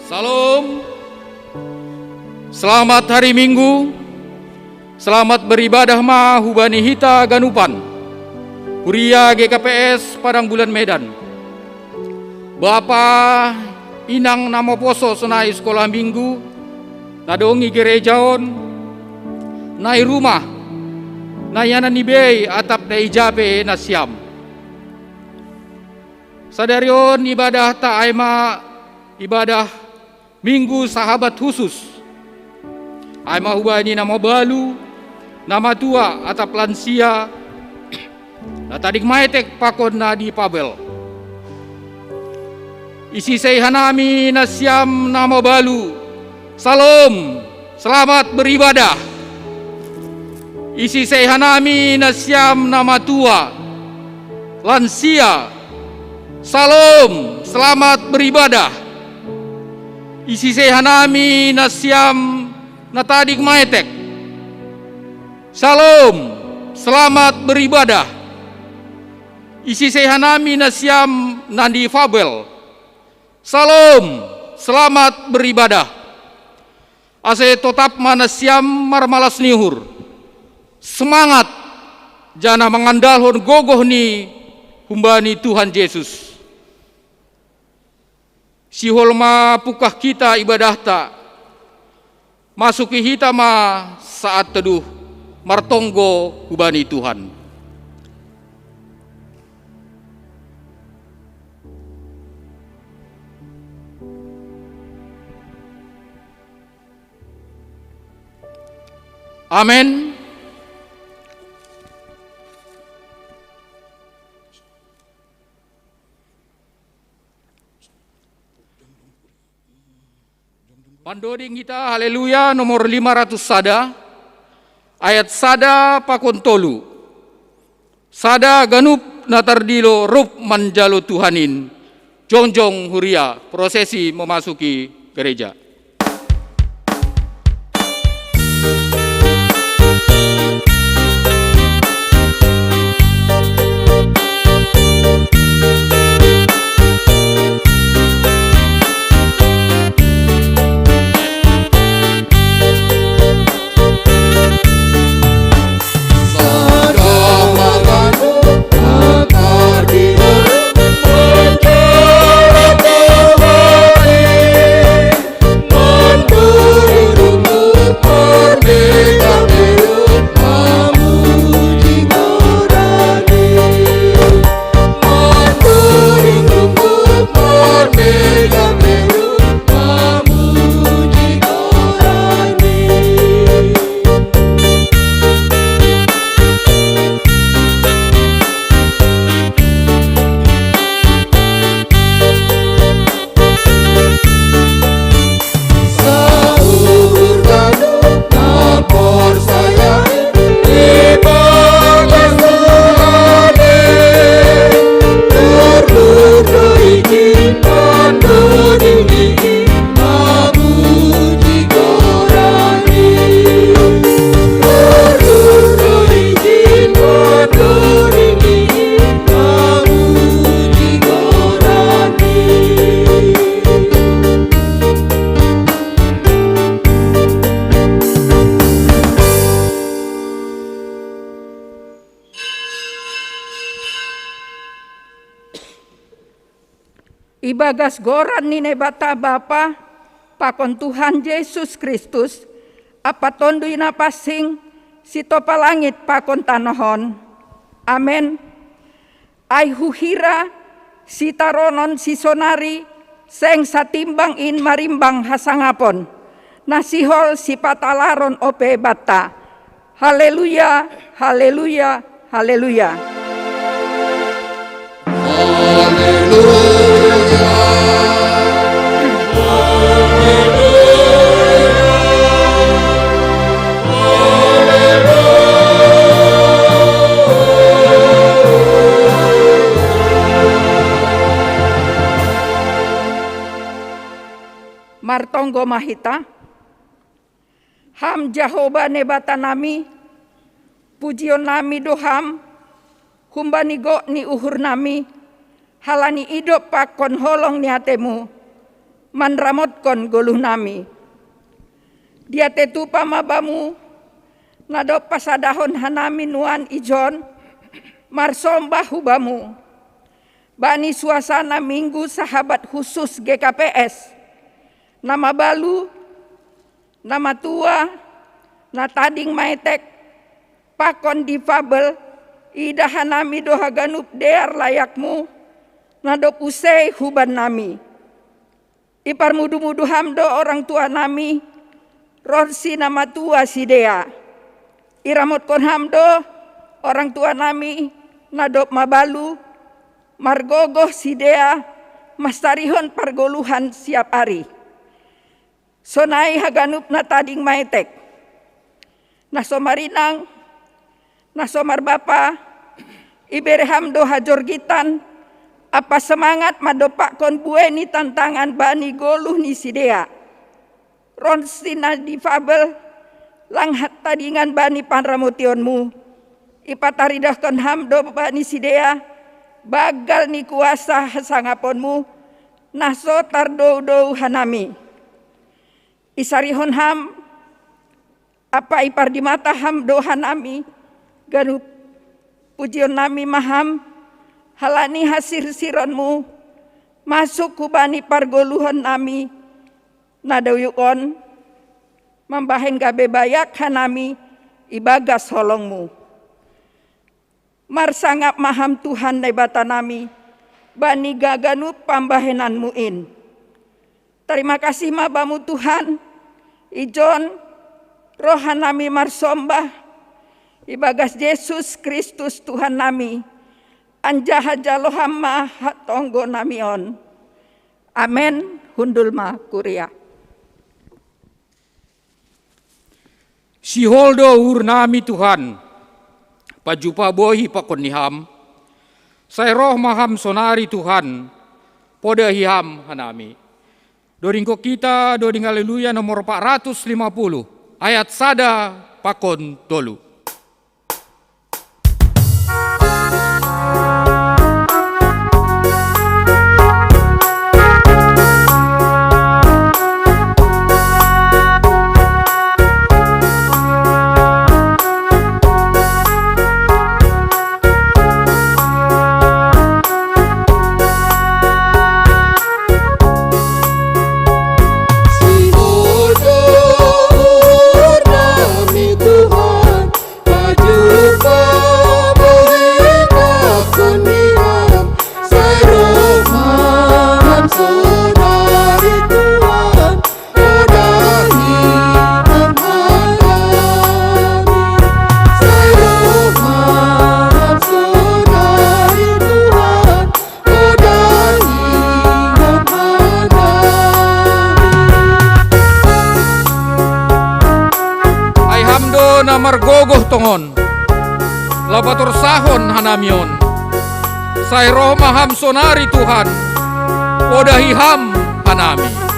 Salam. Selamat hari Minggu. Selamat beribadah ma hubani hita ganupan. Puria GKPS Padang Bulan Medan. Bapa inang namo poso senai sekolah minggu. Nadongi gerejaon. Nai rumah. Nayanan nibei atap dai jabe nasyam. Sadarion ibadah ta'aima ibadah Minggu sahabat khusus. Aima hubani nama balu, nama tua atap lansia. Natadik maetek pakon na di pabel. Isi hanami nasyam nama balu. Salam, selamat beribadah. Isi hanami nasyam nama tua, lansia. Salam, selamat beribadah. Isi hanami nasyam natadik maetek. Salam, selamat beribadah. Isi hanami nasyam nandi fabel. Salam, selamat beribadah. Ase totap manasyam marmalas nihur. Semangat jana mengandalhon gogoh ni humbani Tuhan Yesus. Si holma pukah kita ibadah tak masuki hita ma saat teduh martonggo hubani Tuhan. Amin. Pandoding kita haleluya nomor 500 sada ayat sada pakon tolu. Sada ganup natardilo rup manjalo Tuhanin jongjong huria prosesi memasuki gereja. Ibagas goran nine bata Bapa pakon Tuhan Yesus Kristus apa tondui napasing sito palangit pakon tanohon. Amen. Ai huhira sitaronon sisonari seng satimbang in marimbang hasangapon. Nasihol si patalaron ope bata. Haleluya, haleluya, haleluya. Haleluya. Martonggo mahita ham Jehovah nebata nami pujion nami doham humbani go ni uhur nami halani idop pakon holong niatemu manramotkon goluh nami. Dia tetu pamabamu nado pasadahon hanami nuan ijon marsombah hubamu. Bani suasana minggu sahabat khusus GKPS. Nama balu, nama tua, na tading maitek, pakon difabel, ida hanami doha ganup dear layakmu, nado pusei huban nami. Ipar mudu-mudu hamdo orang tua nami, Rorsi nama tua sidea. Iramot kon hamdo orang tua nami, nadop mabalu, margogoh sidea, mastarihon pargoluhan siap hari. Sonai haganup na tading maitek. Nasomarinang, nasomar bapa, ibereham doha jorgitan, apa semangat madopak kon bueni tantangan bani goluh ni sidea. Ronsina difabel, langhat tadingan bani panramotionmu. Ipataridah kon hamdo bani sidea, bagal ni kuasa sangaponmu, naso tardou-dou hanami. Isarihon ham, apa ipar di mata ham dohan nami, ganup pujion nami maham, halani hasir sironmu, masuk kubani pargoluhon nami, nadayukon, membahen gabe bayak hanami, ibagas holongmu. Marsangap maham Tuhan nebata nami, bani gaganup pambahenanmu in. Terima kasih mabamu Tuhan, ijon rohan nami marsombah, ibagas Yesus Kristus Tuhan nami, anjaha jalohamma hatonggo namion. Amen, hundulma kuria. Siholdo ur nami Tuhan, pajupa bohi pakoniham, saya roh maham sonari Tuhan, poda hiham hanami. Doringko kita, doring haleluya nomor 450, ayat sada pakon tolu. Margogoh tongon, labator sahon hanamion, say roh maham sonari Tuhan, podahiham hanami.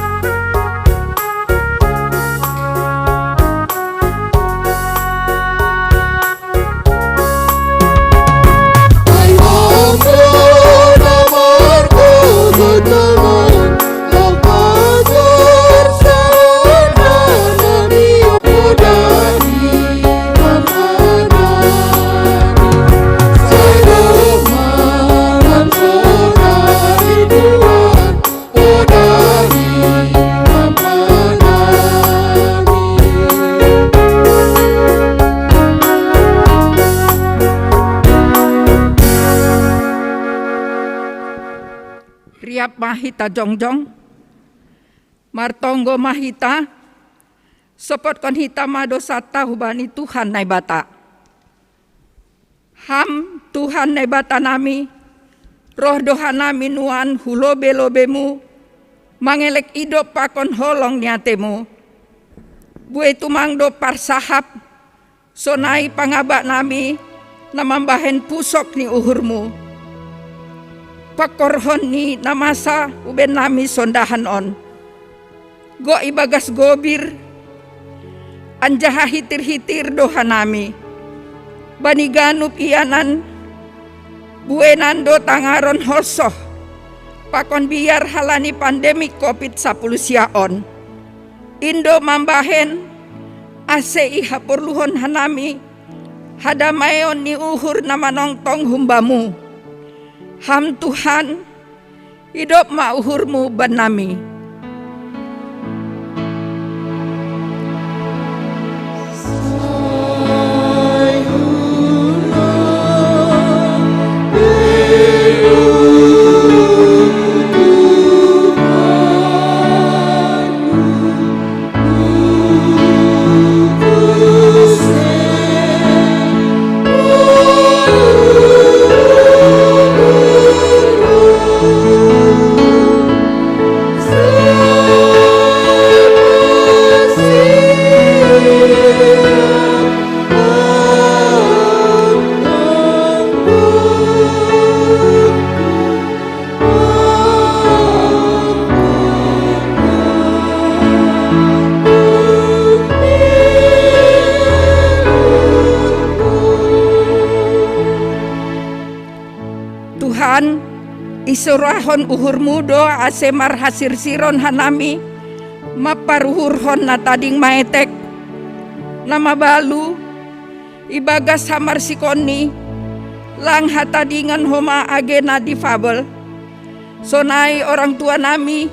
Riap mahita jongjong, martonggo mahita, sopot kon hita madosata hubani Tuhan naibata. Ham Tuhan naibata nami, roh doha nami nuan hulobe-lobemu, mangelek idop pakon holong niatemu. Bue tumang do parsahap, sonai pangabak nami, namambahen pusok ni uhurmu. Pakorhon ni namasa uben nami sondahan on. Go ibagas gobir, anjaha hitir-hitir doha nami. Baniganup ianan, buenan do tangaron hosoh, pakon biar halani pandemi COVID-19 siaon. Indo mambahen ase iha perluhon hanami hadamayon ni uhur na manongtong humbamu. Ham Tuhan, hidup ma uhurmu banami. Tuhan, isurahon uhurmu do ase marhasir siron hanami maparuhurhon na tading maetek nama balu ibagas hamar sikoni lang hatadingan homa agena difabel sonai orang tua nami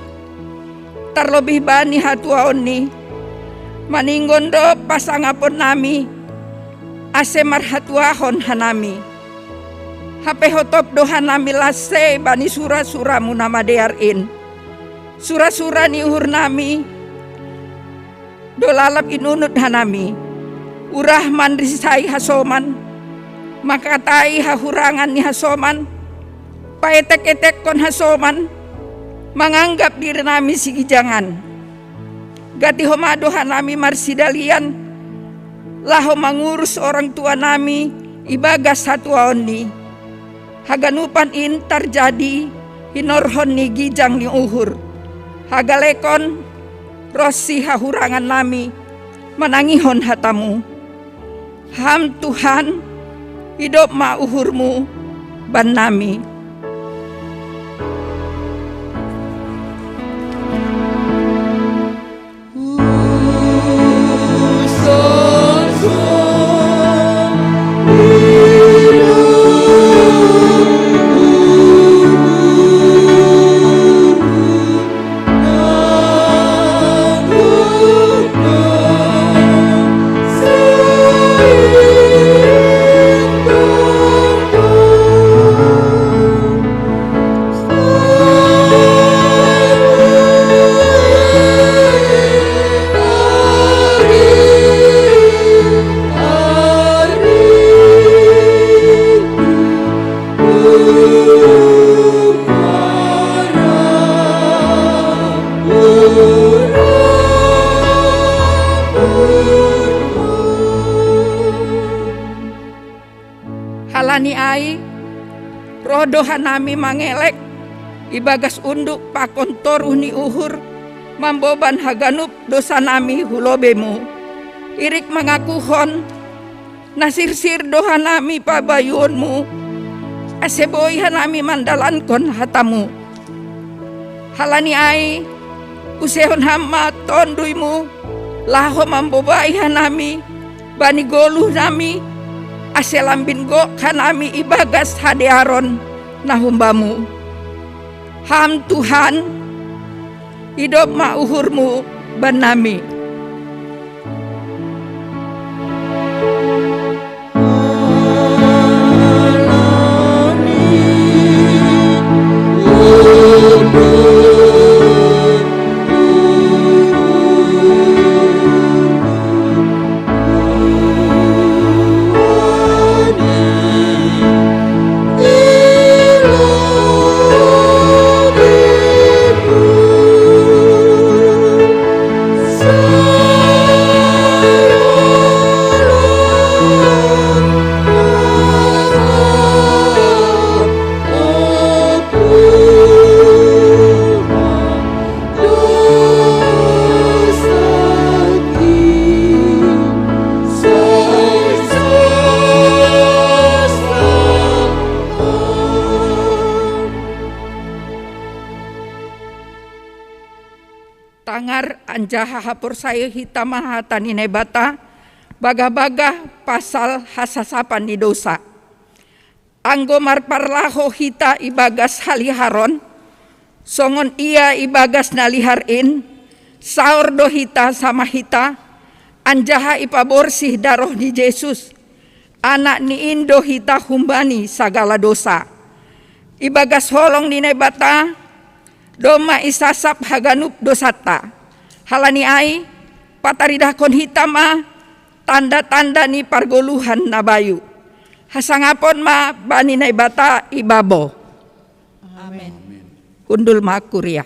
terlebih bani hatuaon ni maninggon do pasangapon nami ase marhatuahon hanami. Hape hotop dohan nami lase bani sura-sura munama dearin. Sura-sura ni uhur nami dolalap inunut hanami. Urah mandrisai hasoman. Makatai hahurangan ni hasoman. Paetek-etek kon hasoman. Menganggap diri nami sigijangan. Gati homa dohan nami marsidalian. Laho mengurus orang tua nami ibagas hatuaon ni. Haganupan in terjadi hinorhon ni gijang ni uhur. Hagalekon rosi hahurangan nami menangihon hatamu. Ham Tuhan, hidup ma uhurmu ban nami. Halani ai rodohan nami mangelek ibagas unduk pakon toruh ni uhur mamboban haganup dosa nami hulobemu irik mengakuhon nasirsir doha nami pabayunmu aseboy hanami mandalankon hatamu. Halani ai usehon hama tonduimu laho mambobai hanami bani goluh nami aselambin go kanami ibagas hadearon nahumbamu. Ham Tuhan, hidup ma uhurmu banami. So mangar anjaha hapur saya hita mahatan inebata baga-baga pasal hasasapan di dosa. Anggo marparlaho hita ibagas haliharon, songon ia ibagas naliharin, saur do hita sama hita, anjaha ipaborsih daroh di Yesus, anak ni indo hita humbani sagala dosa. Ibagas holong ni nebata, doma isasap haganup dosata. Halani ai, pataridakon hitama, tanda-tanda ni pargoluhan nabayu. Hasangapon ma bani nebata ibabo. Amin. Kundul ma kuria.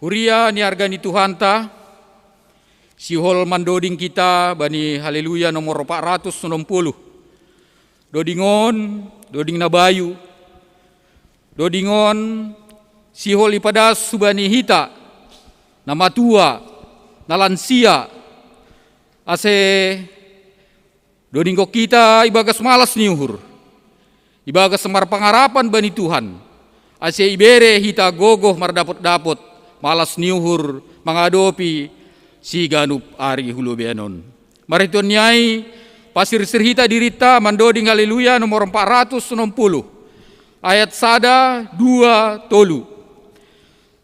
Huria ni argani Tuhanta, sihol mandoding kita bani haleluya nomor 460. Doding nabayu, dodingon sihol ipadas subani hita, nama tua, nalansia, ase dodingko kita ibagas malas niuhur, ibagas semar pangarapan bani Tuhan, ase ibere hita gogoh mardapot-dapot, malas niuhur mangadopi si ganup ari hulu beanon. Mariton nyai pasir sirhita dirita mandoding haleluya nomor 460 ayat sada 2 tolu.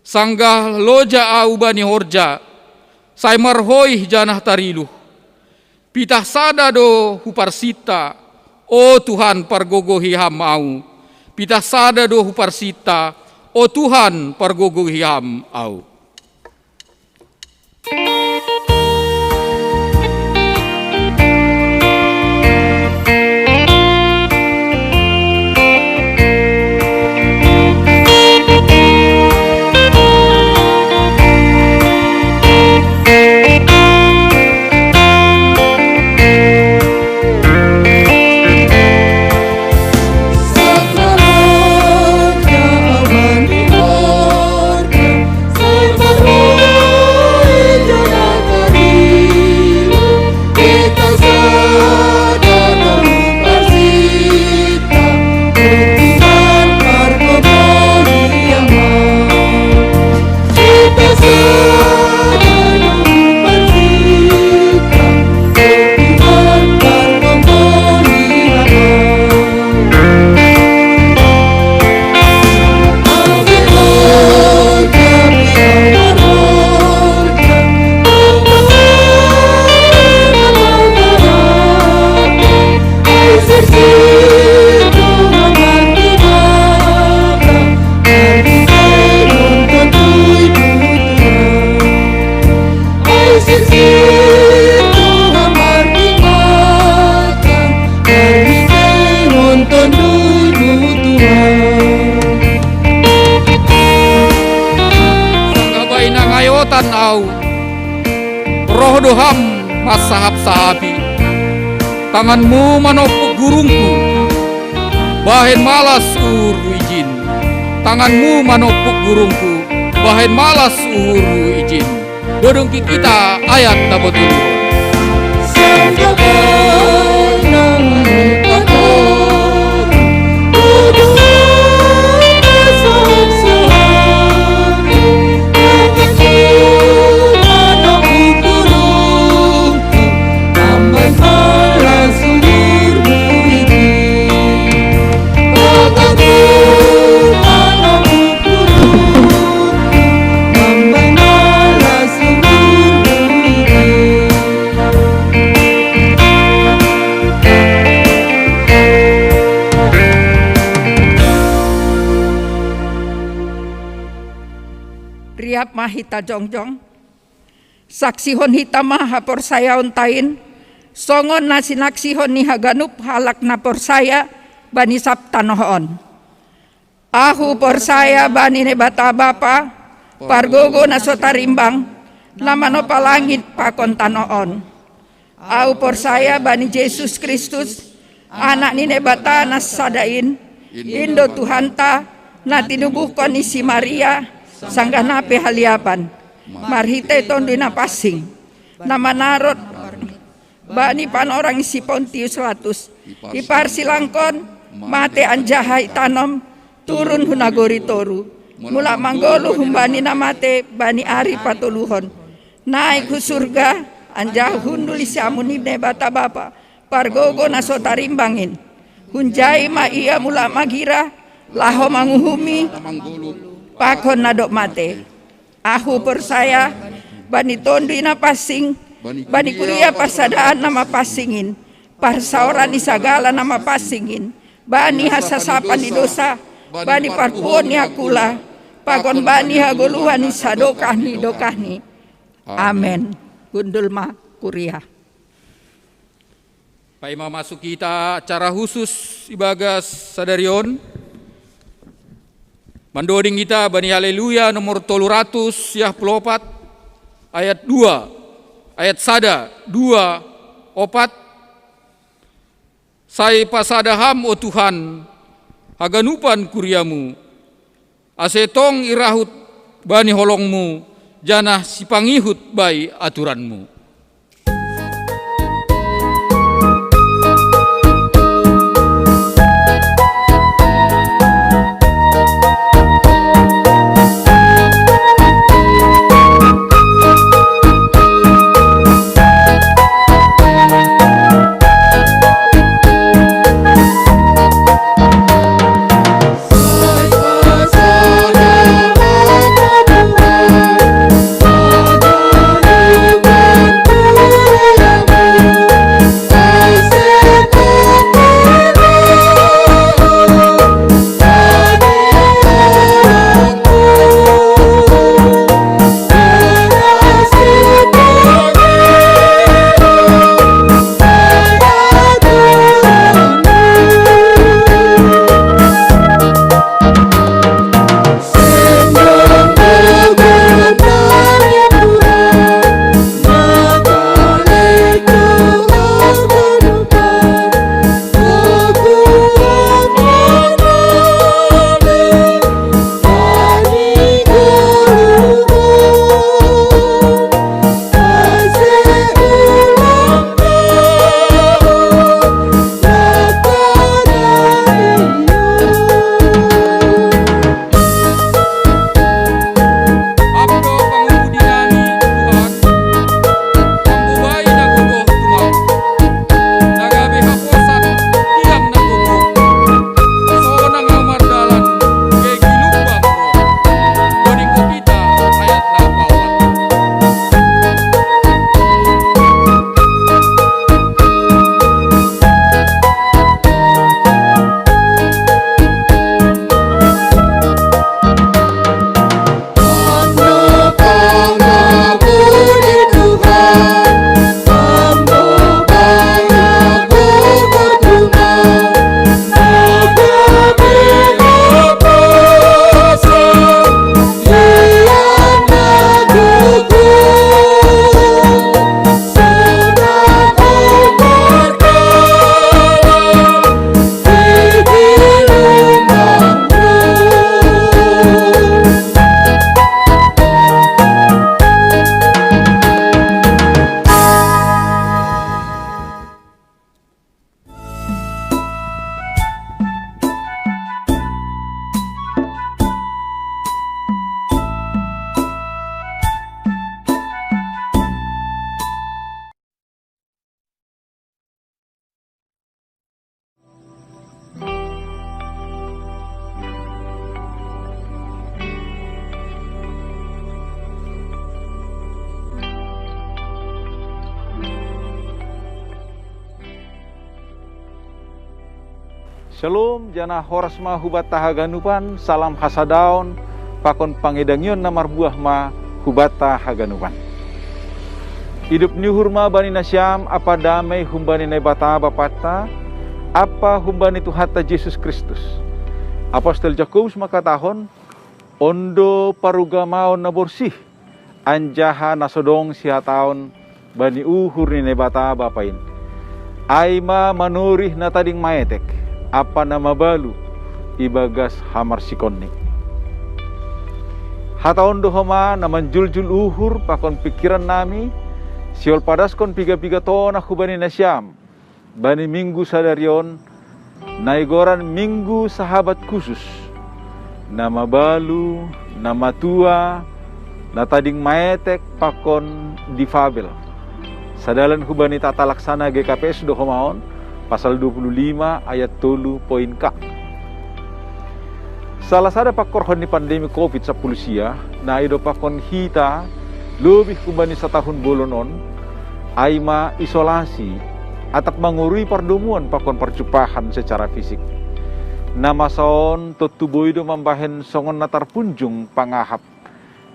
Sanggah loja au bani horja sai marhoi janah tariluh. Pitah sada do huparsita o Tuhan pargogohi ham au. Pitah sada do huparsita o Tuhan pargogohi ham au. Au roh doham masahap sahabi, tanganmu manopuk gurungku, bahen malas uru izin. Tanganmu manopuk gurungku, bahen malas uru izin. Dodongki kita ayat dabetul. Riap mahita jongjong, saksihon hita mahapor saya untain, songon nasinaksihon ni haganup halak napor saya bani saptanohon. Ahu por saya bani nebata bapa, pargogo nasotarimbang, namano palangit pakon tanoon. Ahu por saya bani Yesus Kristus, anak ni nebata nasadain, indo Tuhanta, na tinubuhkon isi Maria, sanggah nape haliapan, marhite tondo na pasing, na manarot, bani pan orang isi Pontius Latus, ipar silangkon, mate anjahay tanom, turun hunagori toru, mula manggolo humbani namate bani ari patuluhon. Naik ku surga, anjah hundul isyamun ibne bata bapa, pargogo naso tarimbangin. Hunjai ma ia mula magira, laho manguhumi, pakon nadok mate. Aku persaya, bani tondi na pasing, bani kuliah pasadaan nama pasingin, parsaoran isagala nama pasingin, bani hasasapan di dosa, bani parpuon ni akula, pakon bani hagoluhan isadokahni dokahni. Amen. Gundul ma kuliah. Pai masuk kita acara khusus Ibagas Sadarion. Mandoding kita Bani Haleluya nomor 300 yah pelopat ayat 2 ayat sada 2 opat. Sai pasadaham o Tuhan haganupan kuriamu asetong irahut bani holongmu janah sipangihut bai aturanmu. Shalom jana horasma hubat tahaganupan salam hasadaun pakon pangedangion namar buah ma hubat tahaganupan. Hidup nyuhur ma bani nasyam apa damai humbani nebata bapata apa humbani Tuhata Yesus Kristus. Apostol Jakobus makatahon ondo parugamaon na borsih anjaha nasodong sihataon bani uhur ni nebata bapain. Aima manurih na tading maetek apa nama balu ibagas hamar sikonni. Hataon dohoma naman juljul uhur pakon pikiran nami siol padaskon piga-piga tona hubani nasyam bani minggu sadarion naigoran minggu sahabat khusus nama balu, nama tua, na tading maetek pakon difabel. Sadalan hubani tata laksana GKPS dohomaon pasal 25 ayat 3 poin K. Salah sada pakkorhon ni pandemi COVID-19 na ido pakon hita lebih hubani setahun bolonon aima isolasi atap mangurui pertemuan pakon percupahan secara fisik. Nama saon totuboido mambahen songon natar punjung pangahap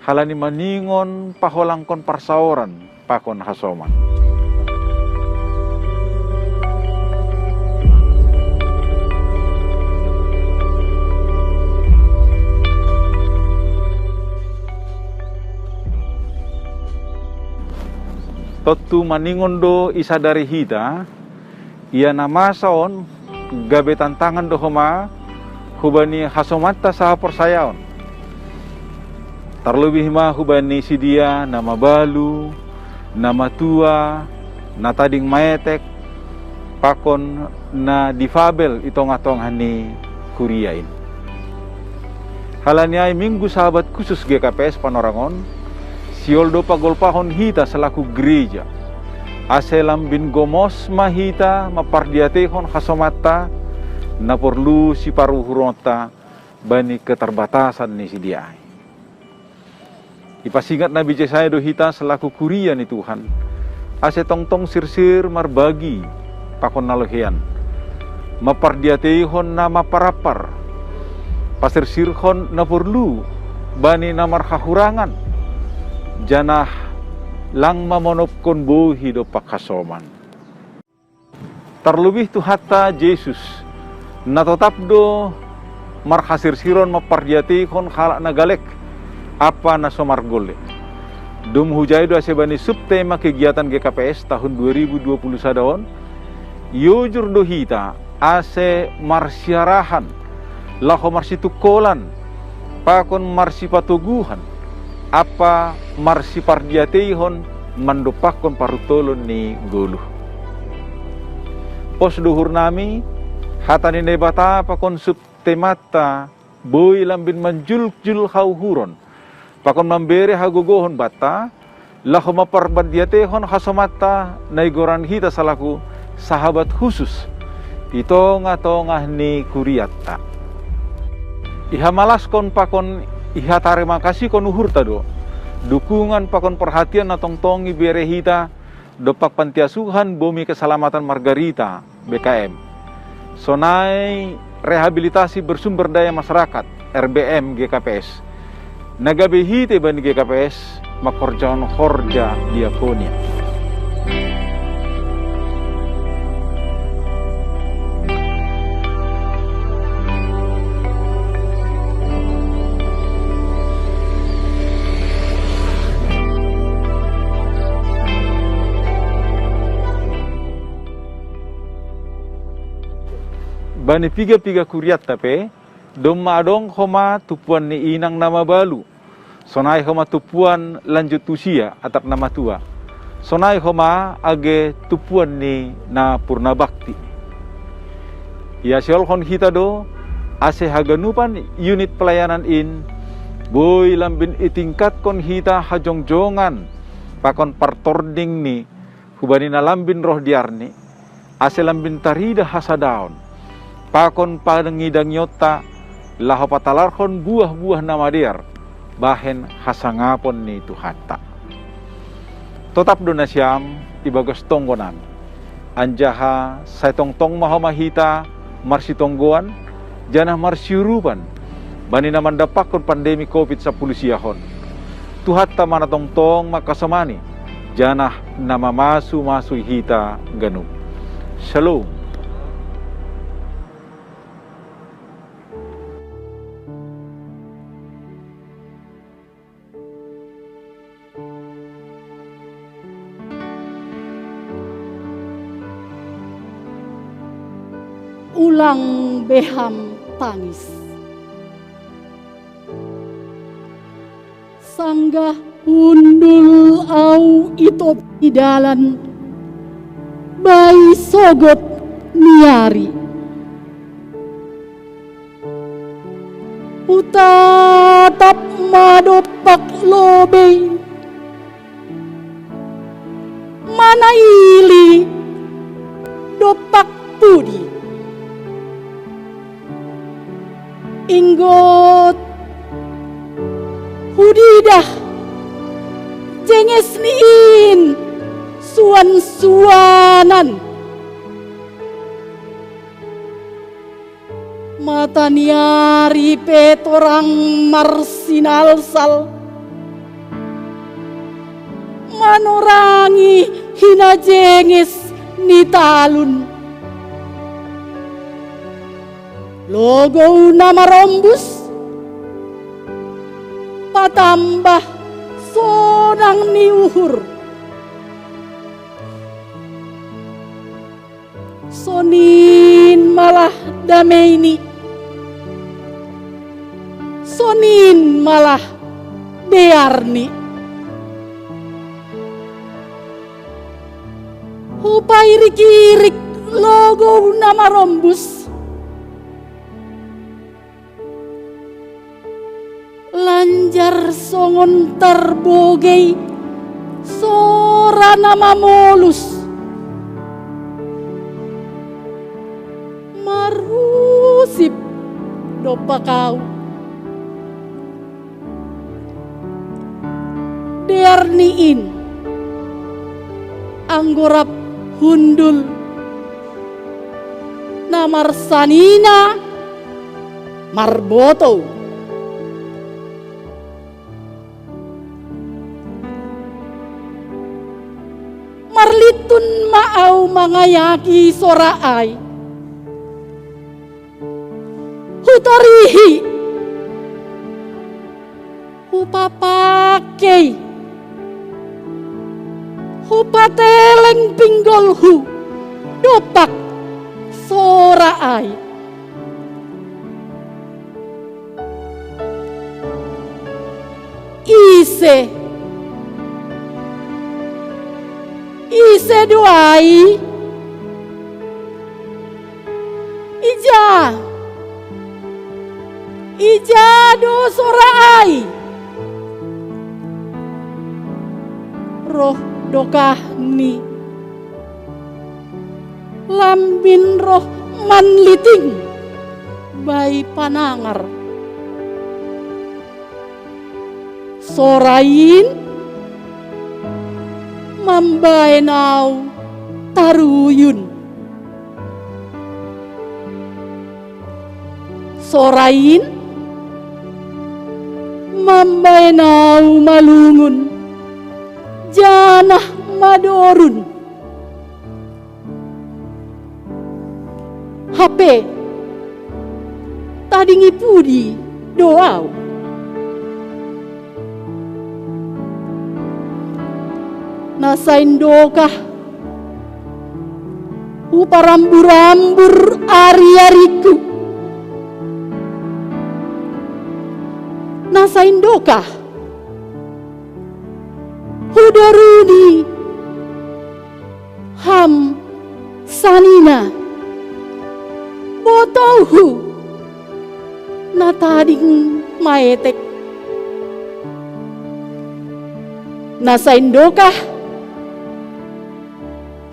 halani maningon paholangkon parsaoran pakon hasoman. Totu maningon do isa dari hita ia nama saon gabe tantangan dohoma hubani hasomata saha persayaon. Terlebih mah hubani sidia nama balu, nama tua, na tading maetek, pakon na difabel itong-atong hani kuriain. Halaniay minggu sahabat khusus GKPS Panorangon, sioldo pagolpahon hita selaku gereja. Aselam bin gomos mahita mapardiatehon hasomata na perlu si paruhurota bani keterbatasan ni si dia. Ipasingat Nabi Yesaya do hita selaku kuria ni Tuhan. Ase tong-tong sirsir marbagi pakon nalohean. Mapardiatehon na maparapar. Pasirsirhon na perlu bani na marhahurangan. Janah lang mamonopkon bohi do pakasoman. Terlebih tu hatta Yesus na tetap do marhasir siron mapardiati kon halak nagalek apa na somargole. Dum hujai do asebani subtema kegiatan GKPS tahun 2020 sadaon. Yujur do hita ase marsiarahan laho marsitukolan pakon marsipatuguhan apa marsi pardiateihon mandopakon parutolon ni goluh. Pos duhur nami hatani nebata pakon subtemata boy lambin manjul-jul hauhuron pakon mambere hagogohon bata laho mapardiateihon hasomata naigoran hita salaku sahabat khusus itonga-tongah ni kuriatta. Ihamalaskon pakon iha terima kasih kon uhur tado dukungan pakon perhatian na tongtongi berehita dopak pantiasuhan bumi keselamatan Margarita BKM sonai rehabilitasi bersumber daya masyarakat RBM GKPS nagabehite bani GKPS makorjaon horja diakonia. Bani piga-piga kuriat tape dom madong homa tupuan ni inang nama balu sonai homa tupuan lanjut usia atap nama tua sonai homa age tupuan ni na purna bakti ya siolhon hita do ase haganupan unit pelayanan in boy lambin itingkat kon hita hajongjongan pakon partording ni hubani na lambin roh diarni ase lambin tarida hasadaon pakon padangidang yota laho patalarhon buah-buah namadear bahen hasangapon ni tuhata. Totap donasyam ibagos tonggonan anjaha say tongtong mahamahita marsitonggoan janah marsiuruban bani naman dapakon pandemi COVID-19 siyahon. Tuhata mana tongtong makasamani janah namamasu-masu hita ganum. Shalom. Ulang beham tangis. Sanggah undul au itop idalan bayi sogot niari. utatap madopak lobe manaili dopak pudi inggot hudidah jenges niin suan-suanan mata niari petorang marsinalsal manorangi hina jenges ni talun logo nama rombus patambah sonang ni uhur sonin malah damai ni sonin malah bearni hupai rikirik logo nama rombus lanjar songon terbogei sora nama molus marusip dopa kau derniin anggorap hundul namar sanina marboto marlitun maau mangayaki soraay hutarihi hupapakei hupateleng pinggolhu dopak soraay ise doai ija do soraay roh dokah ni lambin roh manliting bai panangar sorain mambaenau taruyun sorain mambaenau malungun janah madorun HP tadingi pudi doau nasain dokah uparambur-ambur ari-ariku nasain dokah hudaruni ham sanina botohu natading maetek nasain dokah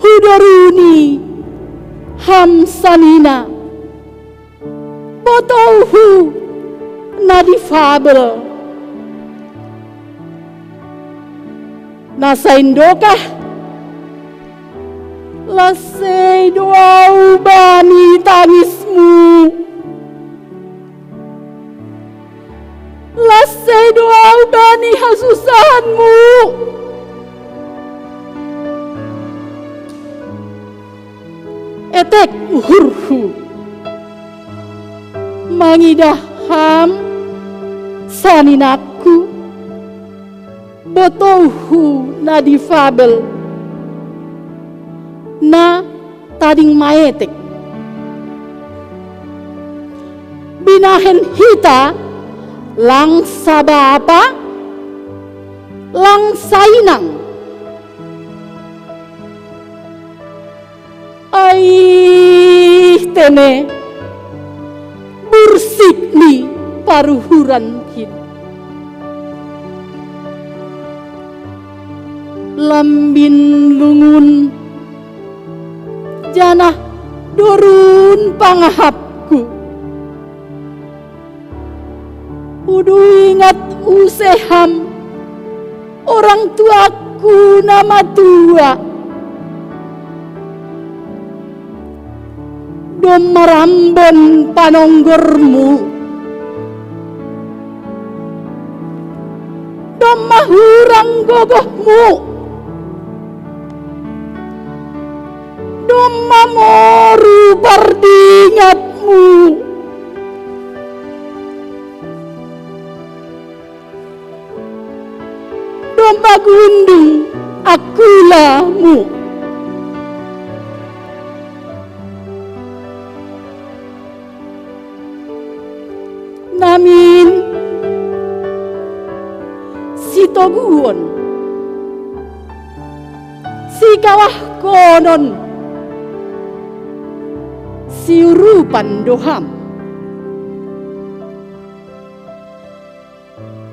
hudaruni ham sanina botohu nadifabel nasain dokah lasei doau bani tangismu lasei doau bani hasusahanmu etek uhurhu mangidaham saninaku botohu nadifabel na tading maetek binahen hita lang sabapa lang sainang ay tene bursik ni saruhuran kin. Lambin lungun janah dorun pangahapku. Kudu ingat useham orang tuaku nama tua. Dom marambon panonggormu. Dom mahurang gogohmu. Dom mamoru bardingatmu. Dom bagundung akulamu. Namin si toguon si kawah konon si urupan doham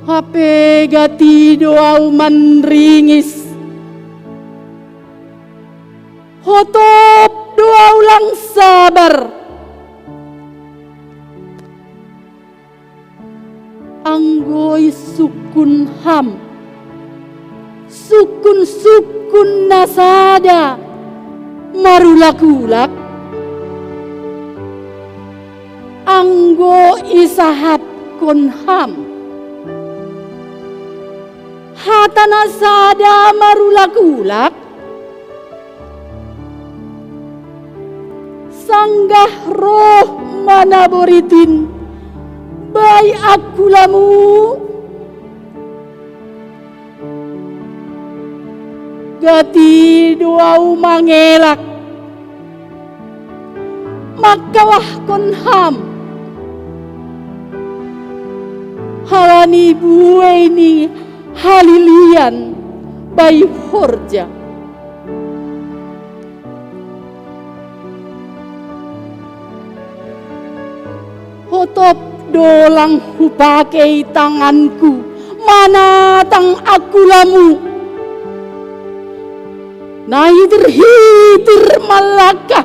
hape gati doau manringis hotop doau lang sabar anggoy sukun ham sukun nasada marulak-ulak anggo isahap kon ham hata nasada marulak-ulak sanggah roh manaboritin bai akulamu gati doau mangelak makawah kon ham halani bueni halilian bai horja hotop dolang hupakai tanganku manatang akulamu nahidir malaka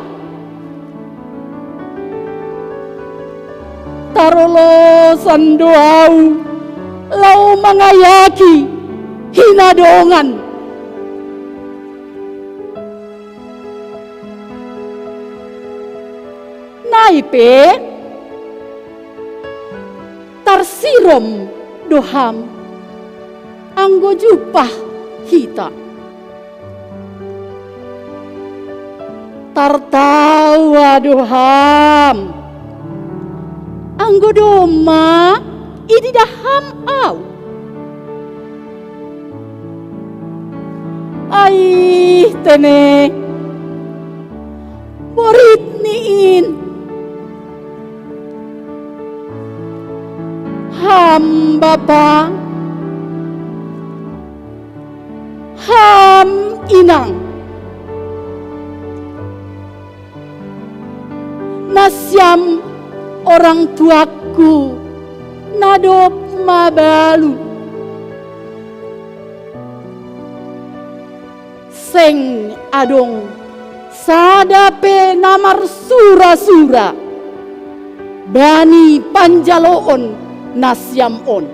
tarolosan doau lau mangayaki hinadongan naipe tarsirom doham anggo jupah hita tartawa doham anggo doma idi daham au ai tene borit niin ham bapa ham inang nasyam orang tuaku nadop mabalu seng adong sadape namar sura-sura bani panjaloon nasyam on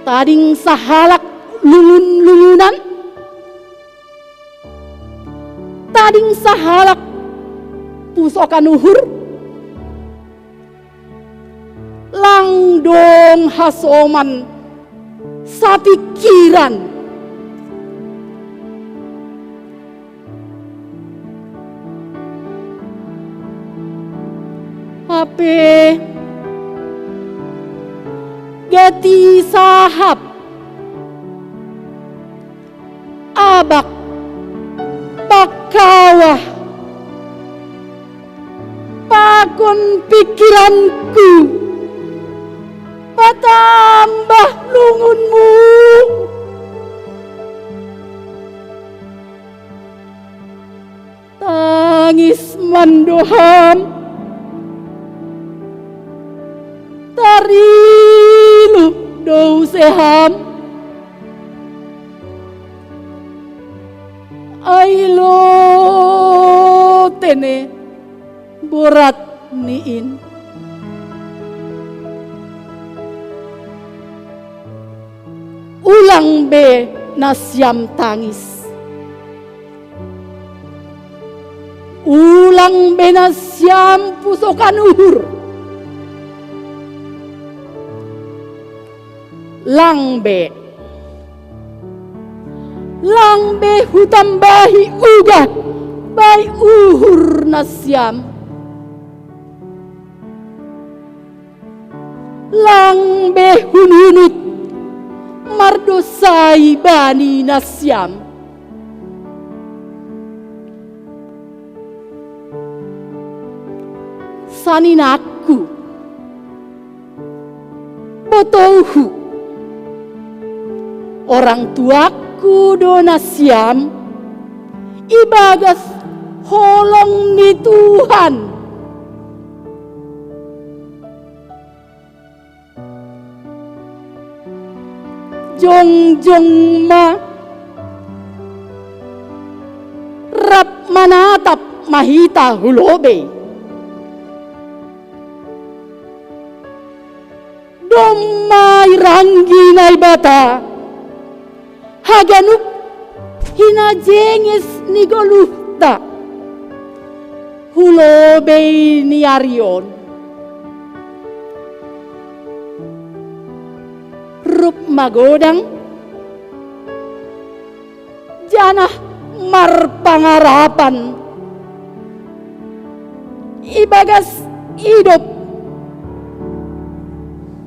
tading sahalak lulun-lulunan tading sahalak pusokan uhur langdong hasoman sapikiran hape gati sahap abak pakawah pakon pikiranku patambah lungunmu tangis mandoham tarilu dou seham ailo tene borat niin ulang be nasyam tangis ulang be nasyam pusokan uhur lang be hutambahi uga bai uhur nasyam lang be hununut mardosai bani nasyam saninaku botohu orang tuaku do nasyam ibagas holong ni Tuhan jong ma rap manatap mahita hulobe domai ranggi nai bata haganup hinajenges ni goluhta hulobe ni arion rup magodang janah marpangarapan ibagas hidup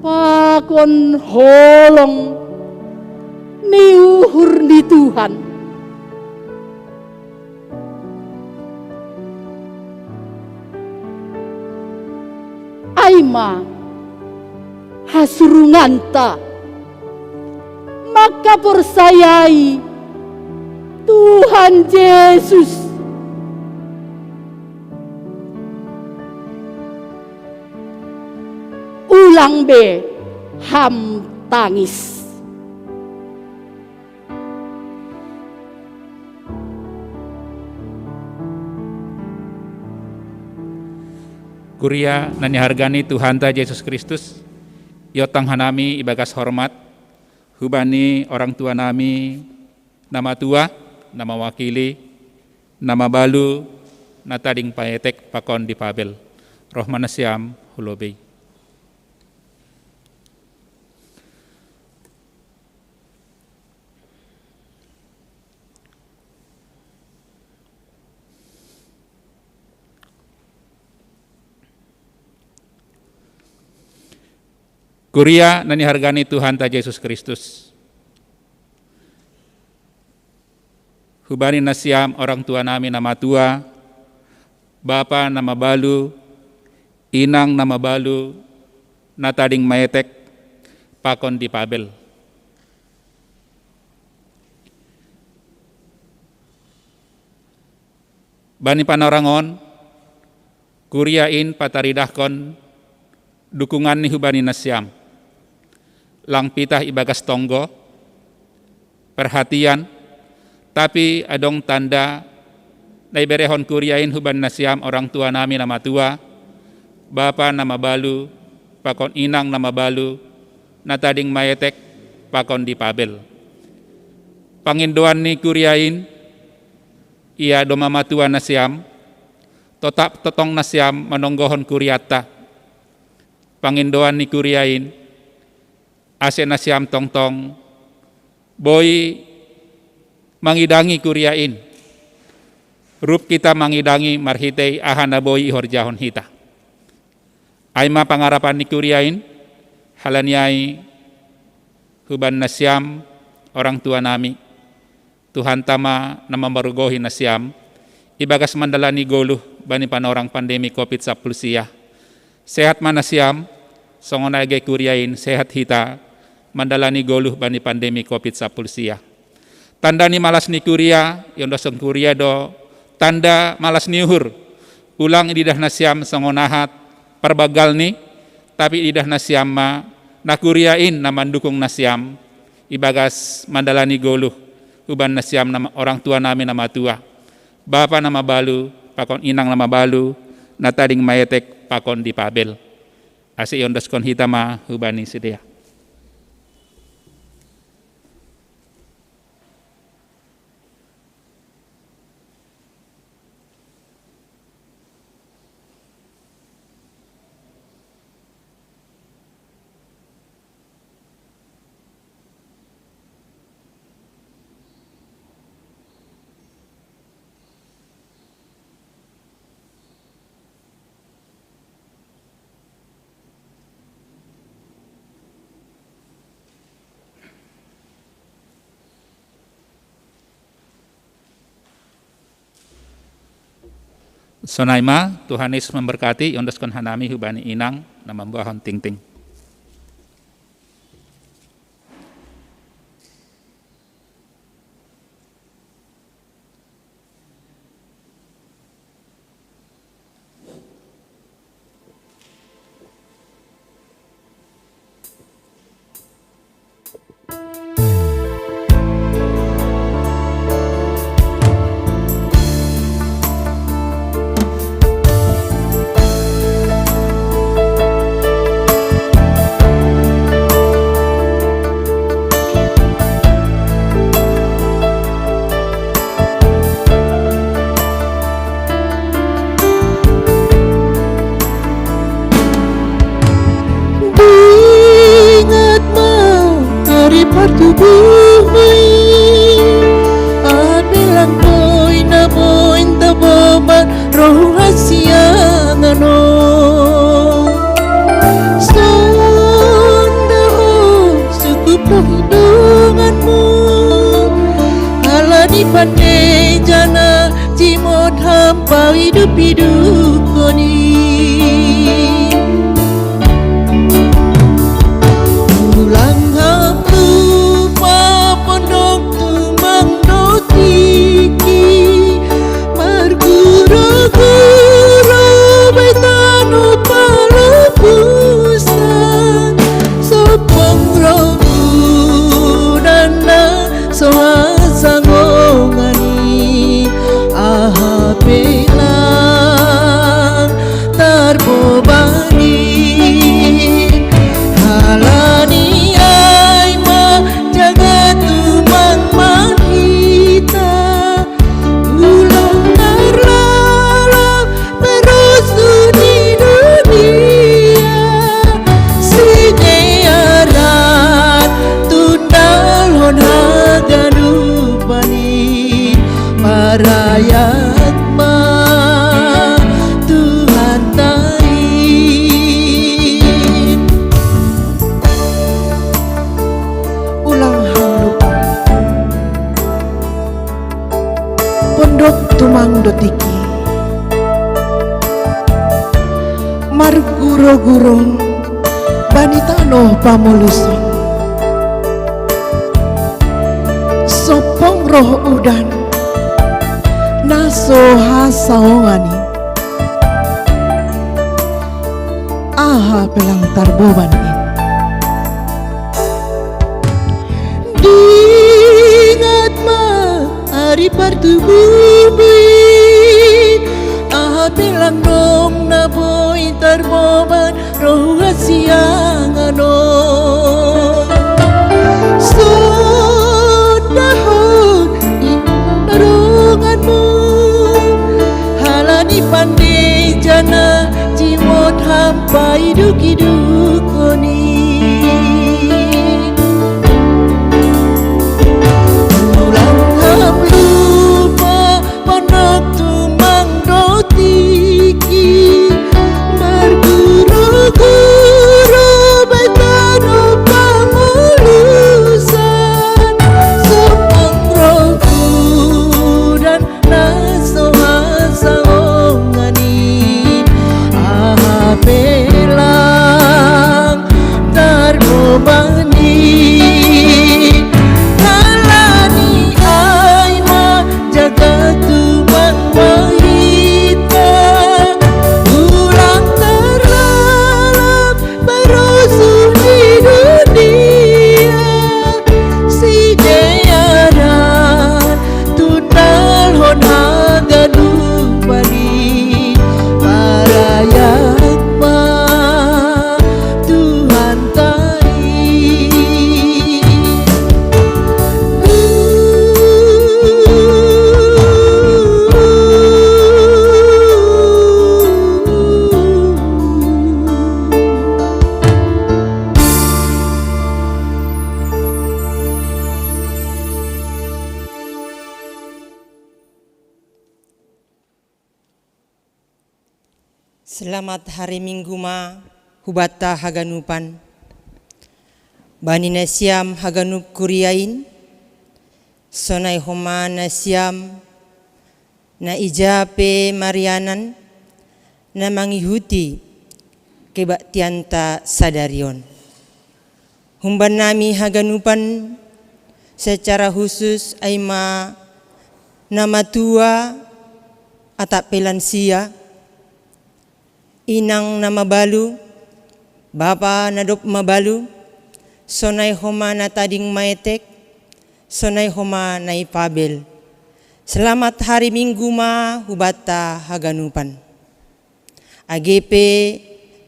pakon holong ni uhur ni Tuhan aima hasurunganta maka persayai Tuhan Yesus ulang be ham tangis Kuria nani hargani Tuhan ta Yesus Kristus yotang hanami ibagas hormat hubani orang tua nami nama tua nama wakili nama balu natading paetek pakon di pabel rohmana siam hulobei Kuria nani hargani Tuhan ta Yesus Kristus. Hubani nasiam orang tua nami nama tua, bapa nama balu, inang nama balu, natading maetek, pakon di pabel. Bani panorangon, kuriain pataridahkon, dukungan ni hubani nasiam. Lang pitah ibagas tonggo, perhatian, tapi adong tanda na iberehon kuriain huban nasiam orang tua nami nama tua, bapa nama balu, pakon inang nama balu, natading maetek, pakon di pabel. Pangindoan ni kuriain, ia do mama tua nasiam, totap totong nasiam manonggohon kuriata. Pangindoan ni kuriain, ase nasiam tong-tong, boy mangidangi kuriain, rup kita mangidangi marhitei ahana boy ihorjahon hita. Aima pangarapan ni kuriain, halaniai huban nasiam orang tua nami, Tuhan tama nama marugohi nasiam, ibagas mandalani goluh bani panorang pandemi COVID-19. Sehat mana siam, songon agay kuriain, sehat hita, mandalani goluh bani pandemi COVID-19. Tanda ni malas ni kuria, yung dosong kuria do, tanda malas niuhur ulang ididah nasiam songonahat perbagal ni tapi ididah nasiam ma nakuriain nama dukung nasiam ibagas mandalani goluh uban nasiam nama orang tua nami nama tua bapa nama balu pakon inang nama balu natading mayetek pakon di pabel ase yondaskon hitama ubani sedia. Sonaima, Tuhan Yesus memberkati, yondaskon hanami hubani inang, nama buahon ting-ting. Pandai jana cimot hampa hidup koni ulang hampa pondok tumang dotiki margura-gura baitano palapusan sopong rogu dana soa sangongani aha pelang tarbobani halani aima jagat tumang mahita ulang narlala merosuni dunia sinyaran tundal honaganu marayat ma Tuhan tain ulang hamlup pondok tumang dotiki marguro-guro banitano pamulusong sopong roh udan naso hasaongani aha pelang tarbobani diingat ma hari partubumi aha pelang dong naboy tarboban roh hasiangano sodahon inarunganmu pandai jana cimot hampa hidup koni ulang hamlupa pondok tumang dotiki marguru-guru baitano pamulusan sopang rogu dan naso hasang pela Selamat hari Minggu ma hubata haganupan. Bani nasiam haganup kuriain. Sonai homa nasiam na ijape marianan na mangihuti kebaktianta sadarion. Humban nami haganupan secara khusus aima nama tua atap pelansia, inang nama balu, bapa nadop mabalu, sonai homa na tading maetek, sonai homa na ipabel. Selamat hari Minggu ma hubata haganupan. AGP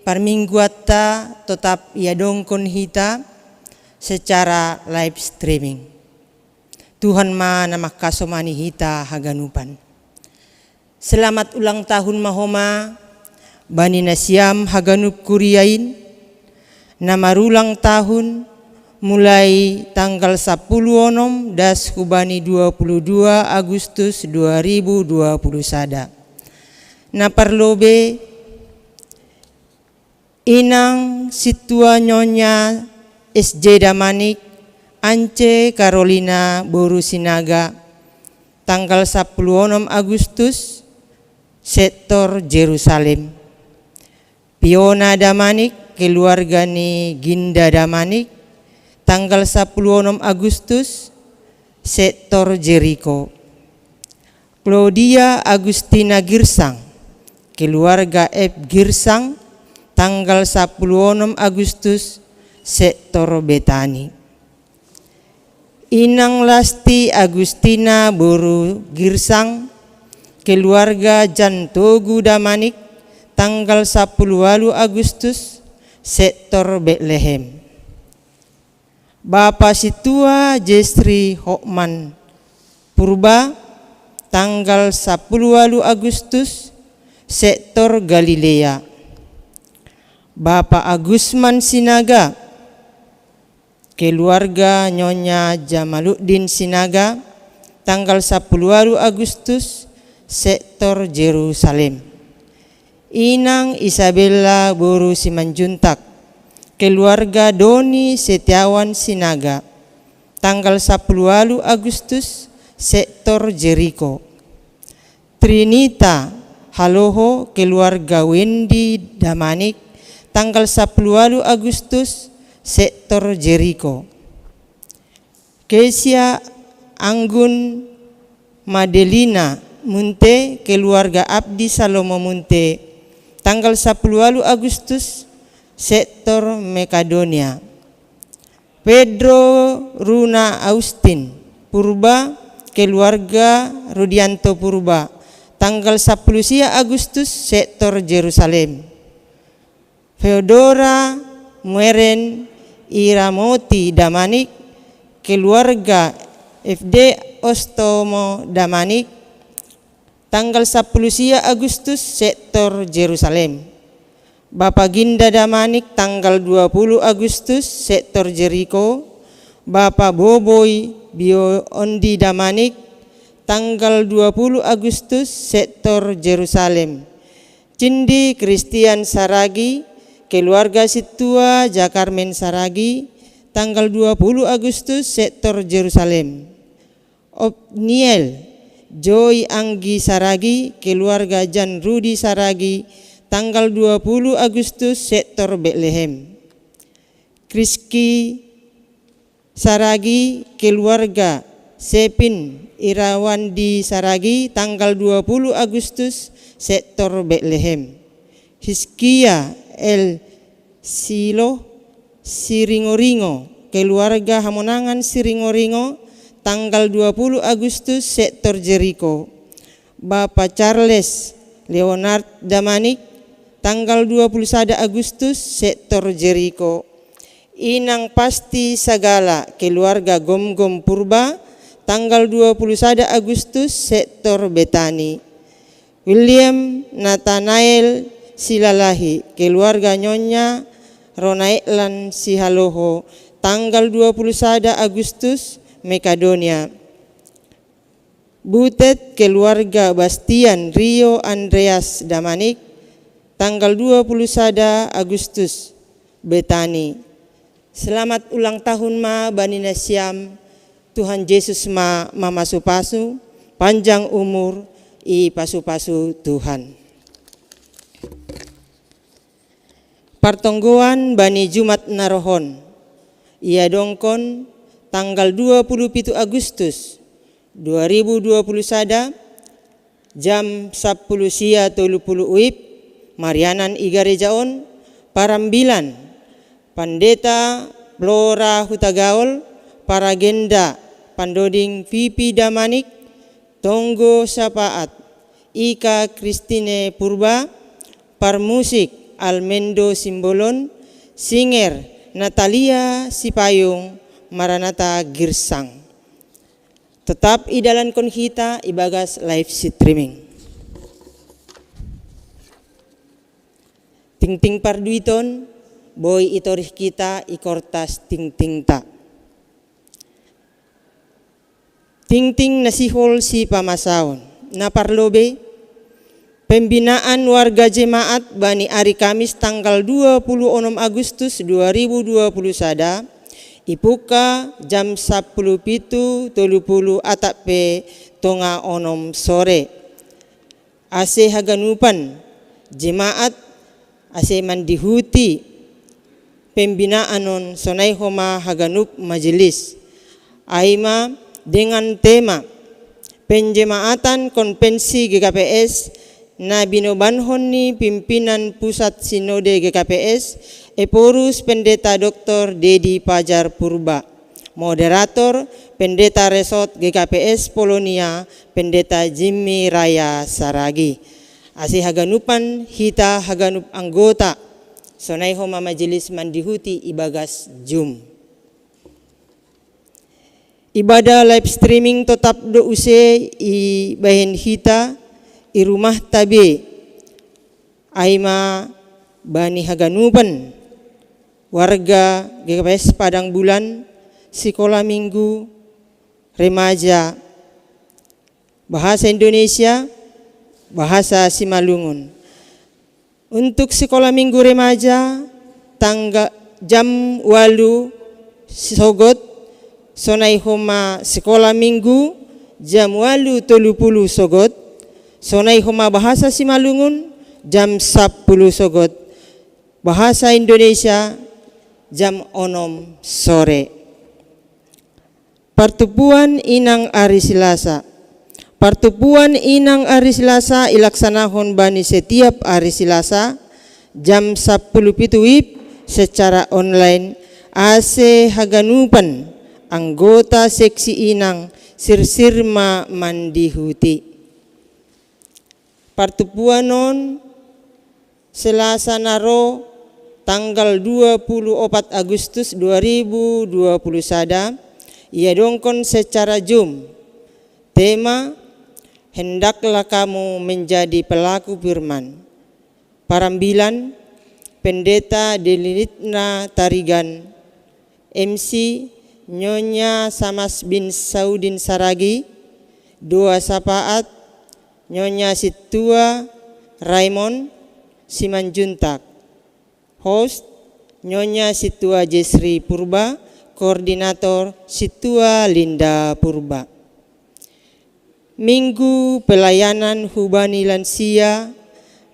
parminggu atta tetap iadongkon hita secara live streaming. Tuhan ma nama kasomani hita haganupan. Selamat ulang tahun mahoma Bani nasiam haganup kuriain, nama ulang tahun mulai tanggal 10 onom das hubani 22 Agustus 2020 sada. Na parlobe inang situa nyonya SJ Damanik Ance Carolina Boru Sinaga tanggal 10 onom Agustus sektor Jerusalem. Piona Damanik keluarga ni Ginda Damanik tanggal 10 onom Agustus sektor Jericho. Claudia Agustina Girsang keluarga F Girsang tanggal 10 onom Agustus sektor Betani. Inang Lasti Agustina Boru Girsang keluarga Jantogu Damanik tanggal 10 Agustus sektor Bethlehem. Bapak Situa Jestri Hokman Purba tanggal 10 Agustus sektor Galilea. Bapak Agusman Sinaga keluarga Nyonya Jamaluddin Sinaga tanggal 10 Agustus sektor Jerusalem. Inang Isabella Boru Simanjuntak keluarga Doni Setiawan Sinaga tanggal 10 Agustus sektor Jericho. Trinita Haloho keluarga Wendy Damanik tanggal 10 Agustus sektor Jericho. Kesia Anggun Madelina Munte keluarga Abdi Salomo Munte tanggal 10 Agustus sektor Makedonia. Pedro Runa Austin Purba keluarga Rudianto Purba tanggal 10 Agustus sektor Jerusalem. Feodora Mueren Iramoti Damanik keluarga FD Ostomo Damanik tanggal 10 Agustus sektor Jerusalem. Bapak Ginda Damanik tanggal 20 Agustus sektor Jericho. Bapak Boboy Bio Ondi Damanik tanggal 20 Agustus sektor Jerusalem. Cindi Christian Saragi keluarga Situa Jakarmen Saragi tanggal 20 Agustus sektor Jerusalem. Opniel Joy Anggi Saragi keluarga Jan Rudi Saragi tanggal 20 Agustus sektor Bethlehem. Kriski Saragi keluarga Sepin Irawandi Saragi tanggal 20 Agustus sektor Bethlehem. Hiskia El Silo Siringoringo keluarga Hamonangan Siringoringo tanggal 20 Agustus sektor Jericho. Bapak Charles Leonard Damanik tanggal 21 Agustus sektor Jericho. Inang Pasti Sagala keluarga Gomgom Purba tanggal 21 Agustus sektor Betani. William Nathanael Silalahi keluarga Nyonya Ronaeklan Sihaloho tanggal 21 Agustus Makedonia. Butet keluarga Bastian Rio Andreas Damanik tanggal 21 Agustus Betani. Selamat ulang tahun ma Bani Nasiam. Tuhan Yesus ma mamasu-pasu, panjang umur i pasu-pasu Tuhan. Partonggoan Bani Jumat Narohon. Ia dongkon tanggal 27 Agustus 2021 jam 10 sia 30 uip Marianan Igarejaon Parambilan Pandeta Flora Hutagaol Paragenda Pandoding Pipi Damanik Tonggo Sapaat Ika Kristine Purba Parmusik Almendo Simbolon Singer Natalia Sipayung Maranata Girsang. Tetap idalan konhita ibagas live streaming. Ting-ting parduiton boy itorih kita ikortas ting-ting ta. Ting-ting nasihol si pamasaon. Naparlobe pembinaan warga jemaat Bani Ari Kamis tanggal 26 Agustus 2021 ipuka jam 10.30 atap pe tonga onom sore. Ase haganupan jemaat ase mandihuti pembinaan sonai homa haganup majelis. Aima dengan tema penjemaatan konvensi GKPS na binobanhon ni pimpinan pusat sinode GKPS Eporus Pendeta Dr. Dedi Pajar Purba. Moderator Pendeta Resort GKPS Polonia Pendeta Jimmy Raya Saragi. Asi haganupan hita haganup anggota sonai homa majelis mandihuti ibagas Zoom. Ibadah live streaming tetap douse i bahen hita i rumah tabe aima Bani haganupan warga GKPS Padang Bulan sekolah minggu remaja bahasa Indonesia bahasa Simalungun. Untuk sekolah minggu remaja tangga jam 8 sogot sonai homa sekolah minggu jam 8.30 sogot sonai homa bahasa Simalungun jam 10 sogot bahasa Indonesia jam 6 sore. Pertubuhan Inang Ari Selasa. Pertubuhan Inang Ari Selasa ilaksanahon Bani setiap hari Selasa jam 10 pituip secara online ase haganupan anggota seksi Inang sirsirma mandihuti. Pertubuhanon Selasa naro tanggal 24 Agustus 2021 ia dongkon secara Zoom. Tema hendaklah kamu menjadi pelaku firman. Parambilan Pendeta Delitna Tarigan. MC Nyonya Samas bin Saudin Saragi. Doa Sapaat Nyonya Situa Raymond Simanjuntak. Host Nyonya Situa Jesri Purba. Koordinator Situa Linda Purba. Minggu pelayanan hubani lansia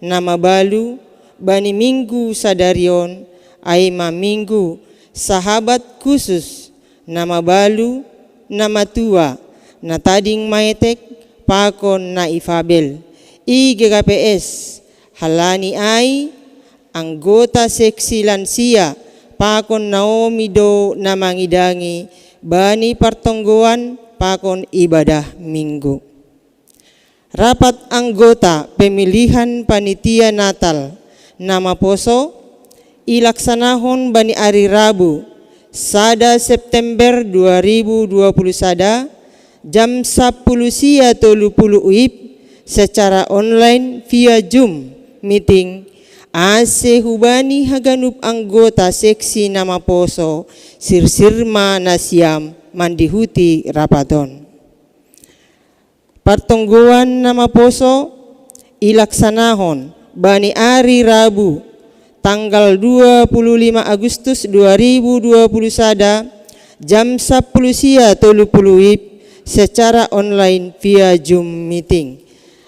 nama balu Bani Minggu Sadarion Aima Minggu sahabat khusus nama balu nama tua na tading maetek pakon na ifabel i GKPS halani ai anggota seksi lansia pakon Naomi do na mangidangi Bani Partonggoan pakon ibadah minggu. Rapat anggota pemilihan panitia Natal nama poso ilaksanahon Bani Ari Rabu sada September 2021 jam 10 sia 30 uip secara online via Zoom meeting ase hubani haganup anggota seksi nama poso sirsirma nasiam mandihuti rapaton. Partonggoan nama poso ilaksanahon bani hari Rabu tanggal 25 Agustus 2021 jam 10 sia 30 WIB secara online via Zoom meeting.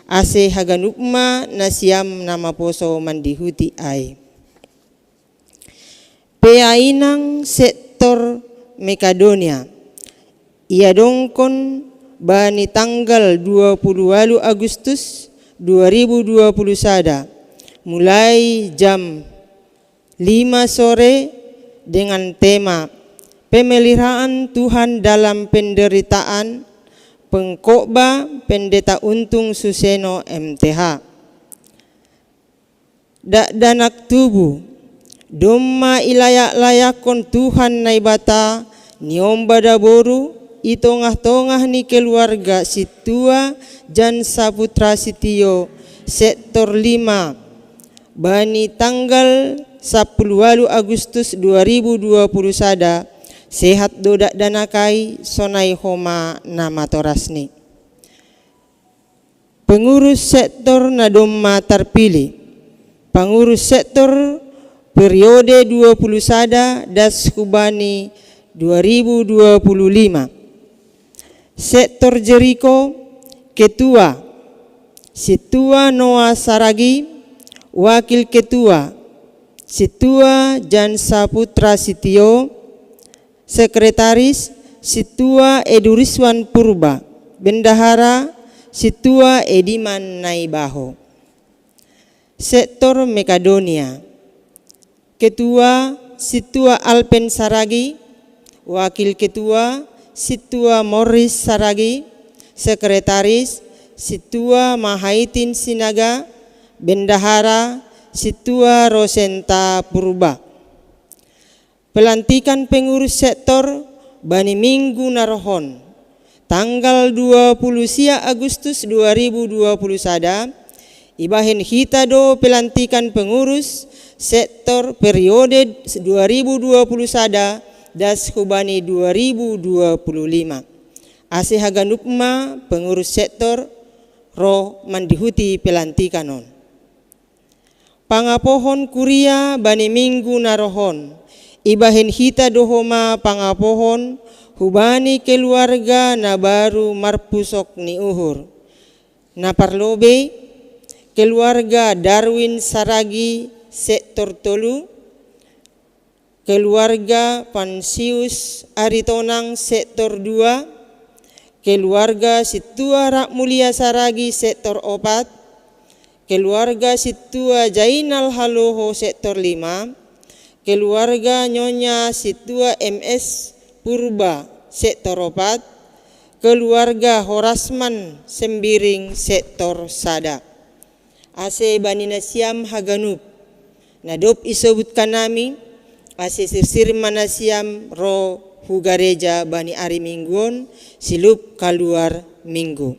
Ase haganupma nasiam nama poso mandihuti ai. Peainang sektor Makedonia. Ia dongkon bani tanggal 28 Agustus 2021 mulai jam 5 sore dengan tema Pemeliharaan Tuhan dalam Penderitaan, Pengkhotbah Pendeta Untung Suseno MTH. Danak tubuh Domma ilayak-layakon Tuhan naibata niomba daboru itongah-tongah ni keluarga situa jan saputra sitio sektor 5 bani tanggal 10 Agustus 2021 sehat dodak danakai sonai homa nama torasni. Pengurus sektor nadomma terpilih. Pengurus sektor periode 21 das Kubani 2025. Sektor Jeriko Ketua Situa Noah Saragi, Wakil Ketua Situa Jan Saputra Sitio, Sekretaris Situa Eduriswan Purba, Bendahara Situa Ediman Naibaho. Sektor Makedonia Ketua Situa Alpen Saragi, Wakil Ketua Situa Morris Saragi, Sekretaris Situa Mahaitin Sinaga, Bendahara Situa Rosenta Purba. Pelantikan pengurus sektor bani Minggu Narohon tanggal 20 Agustus 2021 ibahen hitado pelantikan pengurus sektor periode 2021 das Kubani 2025. Ase haganupma pengurus sektor ro mandihuti pelantikanon. Pangapohon kuria bani Minggu Narohon ibahen hita dohoma pangapohon hubani keluarga na baru marpusok ni uhur. Na parlobe keluarga Darwin Saragi sektor tolu, keluarga Pansius Aritonang sektor 2, keluarga Situa Rak Mulia Saragi sektor 4, keluarga Situa Jainal Haloho sektor 5, keluarga Nyonya Situa MS Purba sektor 4, keluarga Horasman Sembiring sektor Sada. Ase bani nasiam haganup nadop isobutkan nami ase sirsir manasiam ro hugareja bani ari mingguon silup kaluar minggu.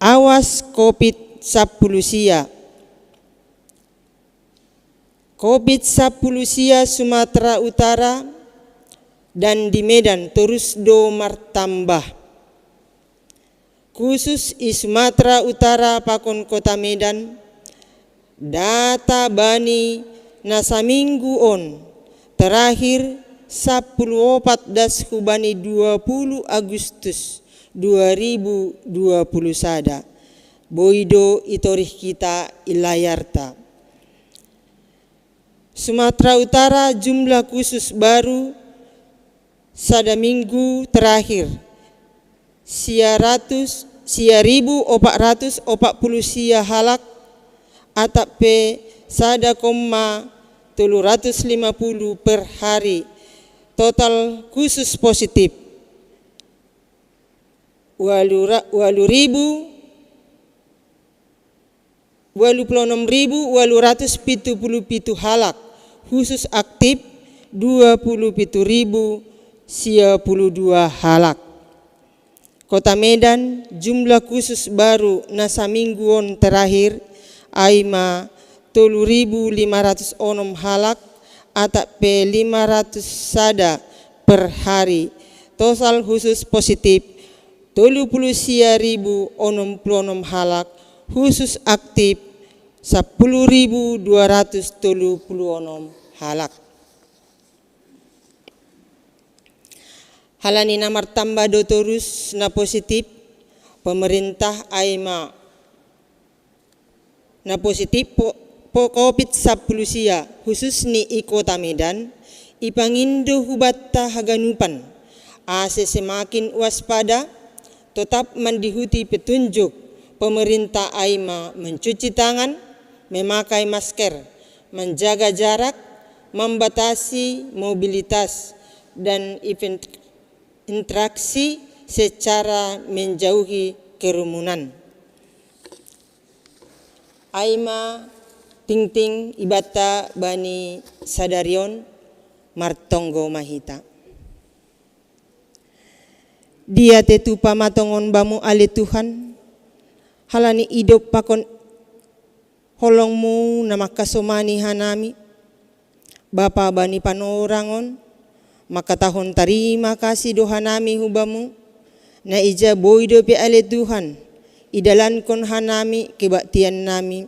Awas COVID-10 sia. COVID-10 sia Sumatera Utara dan di Medan terus do martambah. Khusus di Sumatera Utara pakon kota Medan data bani nasa minggu on terakhir 14 Kubani 20 Agustus 2021 boido itorih kita ilayarta. Sumatera Utara jumlah khusus baru sada minggu terakhir 1.440 sia halak atap pe sada 350 per hari. Total khusus positif 26.877 halak. Khusus aktif 27.052 halak. Kota Medan jumlah khusus baru nasa mingguon terakhir aima 3.506 halak atap pe 500 sada per hari. Total khusus positif 30.066 halak. Khusus aktif 10.236 halak. Halani namar tambah dotorus na positif pemerintah aima na positif po COVID-19 khusus ni Kota Medan ipangindo hubatta haganupan ase semakin waspada tetap mendihuti petunjuk pemerintah aima mencuci tangan, memakai masker, menjaga jarak, membatasi mobilitas dan interaksi secara menjauhi kerumunan. Aima ting ibata bani sadarion martonggo mahita. Dia tetu pamatongon bamu ale Tuhan, halani idop pakon holongmu nama kasomani hanami, Bapa bani panorangon, maka tahun terima kasih doa nami hubamu, na ija boido pe ale Tuhan, idalan kon hanami kebaktian nami,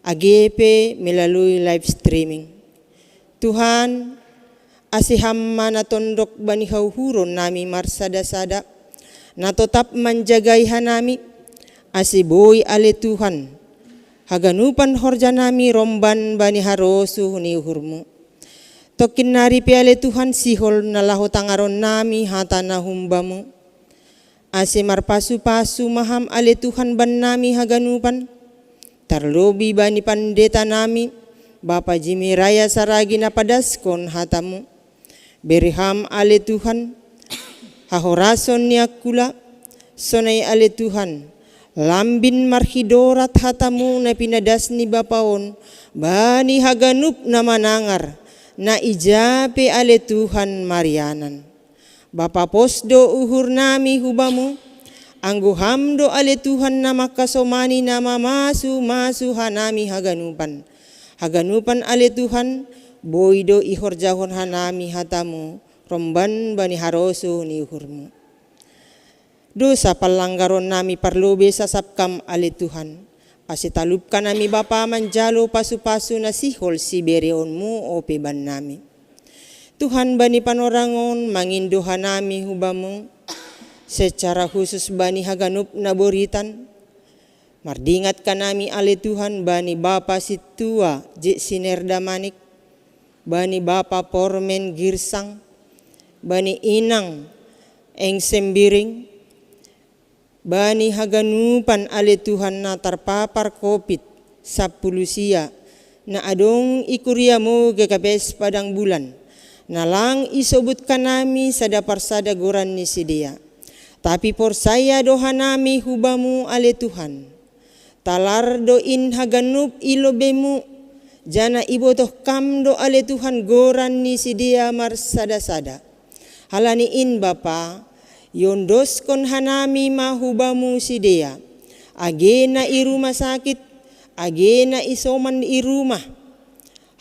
AGP melalui live streaming. Tuhan, asiham na tondok bani hauhuron nami marsada-sada, na tetap menjagai hanami, asiboy ale Tuhan, haganupan horja nami romban bani harosu ni uhurmu. Tokin nari piale Tuhan sihol na laho tangaron nami hata na humbamu. Ase marpasu-pasu maham ale Tuhan ban nami haganupan. Tarlobi bani pandeta nami, Bapa Jimmy Raya saragi na padaskon hatamu. Beriham ale Tuhan, hahorason niakula, sonay ale Tuhan. Lambin marhidorat hatamu na pinadas ni Bapaon, bani haganup na manangar, na ijape ale Tuhan marianan. Bapa posdo uhur nami hubamu, anggo hamdo ale Tuhan na makasomani na mamasu hanami haganupan. Haganupan ale Tuhan, boido ihorjahon hanami hatamu, romban bani haroso ni uhurmu. Dosa palanggaron nami parlobe sasapkam ale Tuhan. Pasitalupkan nami Bapa manjalo pasu-pasu na sihol si bereonmu o peban nami. Tuhan bani panorangon mangindoha nami hubamu, secara khusus bani haganup na boritan. Mardingat ka nami ale Tuhan bani Bapa situa je sinerda manik, bani Bapa pormen girsang, bani inang eng sembiring, bani haganupan ale Tuhan na terpapar COVID-19 na adong ikuriamu gekapes padang bulan, na lang isobutkan nami sada parsada goran ni sidia. Tapi por saya doha nami hubamu ale Tuhan, talar doin haganup ilobemu, jana ibotoh kamdo ale Tuhan goran ni sidia marsada-sada. Halaniin Bapa, yondos kon hanami mahubamu sidea, agena i rumah sakit, agena isoman i rumah,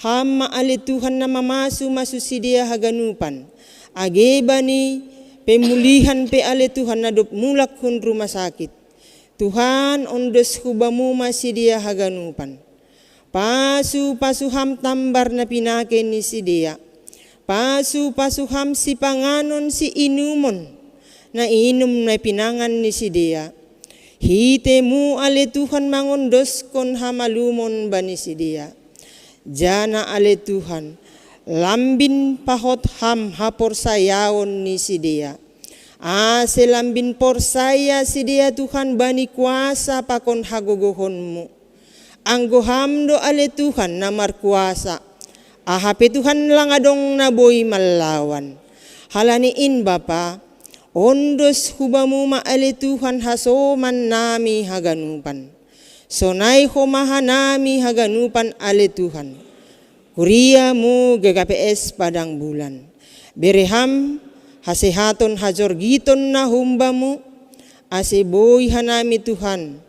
hama ale Tuhan na mamasu sidea haganupan, age bani pemulihan pe ale Tuhan na dop mulak hun rumah sakit. Tuhan ondos hubamu masidia haganupan, pasu-pasuham tambar na pinake ni sidea, pasu-pasuham si panganon si inumon, na inum na pinangan ni sidia. Hitemu ale Tuhan mangondos kon hamalumon bani sidia. Jana ale Tuhan, lambin pahot ham hapor sayaon ni sidia. Ase lambin por saya sidia Tuhan bani kuasa pakon hagogohonmu. Anggo hamdo ale Tuhan namar kuasa, ahape Tuhan langadong na boy malawan. Halaniin Bapa, ondos hubamu ma ale Tuhan hasoman nami haganupan. Sonai homaha nami haganupan ale Tuhan. Kuriamu GKPS padang bulan. Bereham hasehaton hajorgiton na humbamu. Aseboy hanami Tuhan.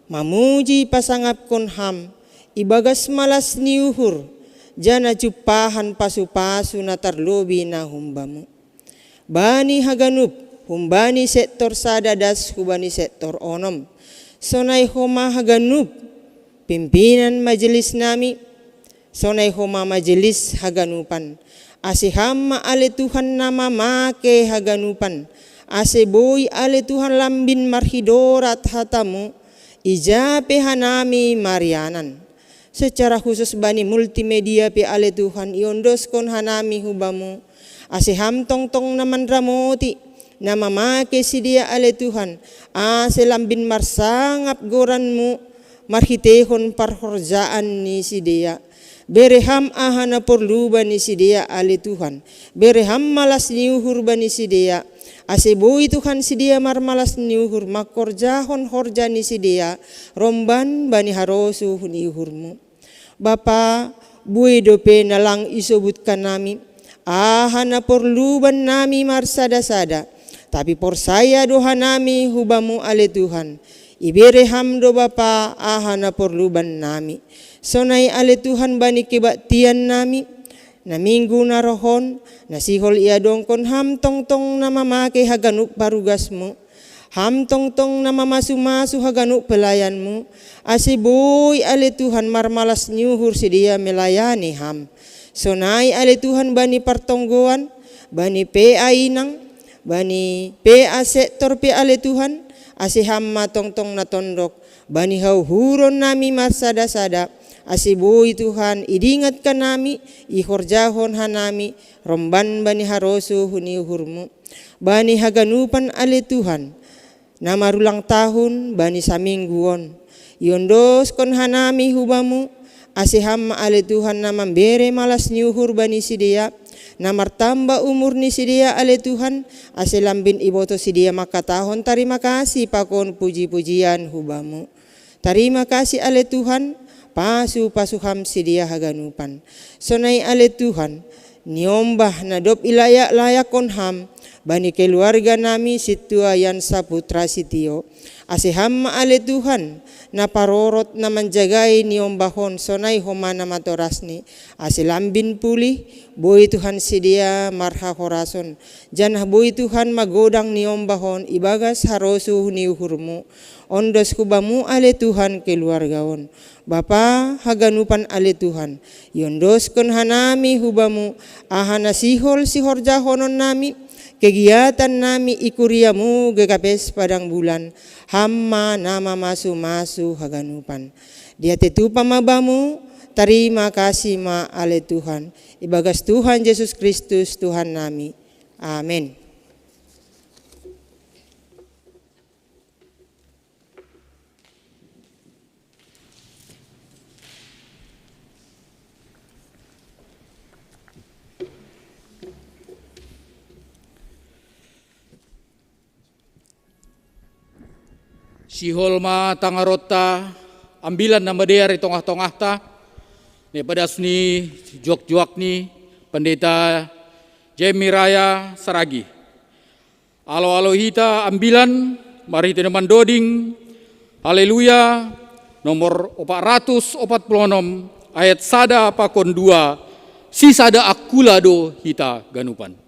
Mamuji pasangap kon ham. Ibagas malas niuhur. Jana cupahan pasu-pasu na tarlobi na humbamu. Bani haganup, humbani sektor sadadas hubani sektor onom. Sonai homa haganup, pimpinan majelis nami, sonai homa majelis haganupan. Ase hamma ale Tuhan nama make haganupan. Ase boy ale Tuhan lambin marhidorat hatamu, ijape hanami marianan. Secara khusus bani multimedia pe ale Tuhan iondoskon hanami hubamu. Ase ham tong tong naman ramoti, nama make sidia ale Tuhan. Ase lambin marsangap goranmu, marhitehon parhorjaan ni sidia. Bereham ahana porluba ni sidia ale Tuhan. Bereham malas niuhur bani sidia. Ase boy Tuhan sidia marmalas niuhur, makorjahon horja ni sidia. Romban bani harosu niuhurmu. Bapa, boy dope nalang isobutkan nami. Ahana porluban nami marsada-sada. Tapi por saya doha nami hubamu ale Tuhan. Ibereham do Bapa ahana porluban nami. Sonai ale Tuhan bani kebaktian nami. Na minggu na rohon, na sihol ia dongkon ham tong tong na mamake haganuk parugasmu. Ham tong tong na mamasu-masu haganuk pelayanmu. Ase boy ale Tuhan marmalas nyuhur sedia melayani ham. Sonai ale Tuhan bani partonggoan, bani PA inang, bani PA sektor pe ale Tuhan. Ase hamma tong tong na tondok, bani hauhuron nami marsada-sada. Ase boy Tuhan idingat ka nami, ihorjahon hanami, romban bani harosu huniuhurmu. Bani haganupan ale Tuhan, na marulang tahun bani samingguon. Yondos kon hanami hubamu, ase hamma ale Tuhan na mambere malas niuhur bani sidia. Na martamba umur ni sidia ale Tuhan, ase lambin iboto sidia makatahon. Terima kasih pakon puji-pujian hubamu. Terima kasih ale Tuhan, pasu-pasuham sidia haganupan. Sonai ale Tuhan, niombah na dop ilayak layakon ham, bani keluarga nami situa yan saputra sitio. Ase hamma ale Tuhan, na parorot na manjagai niombahon sonai homa na matorasni. Ase lambin pulih, boy Tuhan sidia marha horason. Janah boy Tuhan magodang niombahon, ibagas harosu niuhurmu. Ondos kubamu ale Tuhan keluargaon. Bapa haganupan ale Tuhan, yondos kon hanami hubamu, ahana sihol sihorjahonon nami, kegiatan nami ikuriamu gekapes padang bulan, hamma nama masu-masu haganupan. Dia tetu pamabamu, terima kasih ma ale Tuhan, ibagas Tuhan Yesus Kristus Tuhan nami. Amin. Sihol ma tangarota ambilan nama dia di tengah-tengah ta. Ni pedas ni juak-juak ni pendeta Jemi Raya Saragi. Alo-alo hita ambilan mari teman doding. Haleluya. Nomor 446 ayat sada pakon 2. Si sada akula do hita ganupan.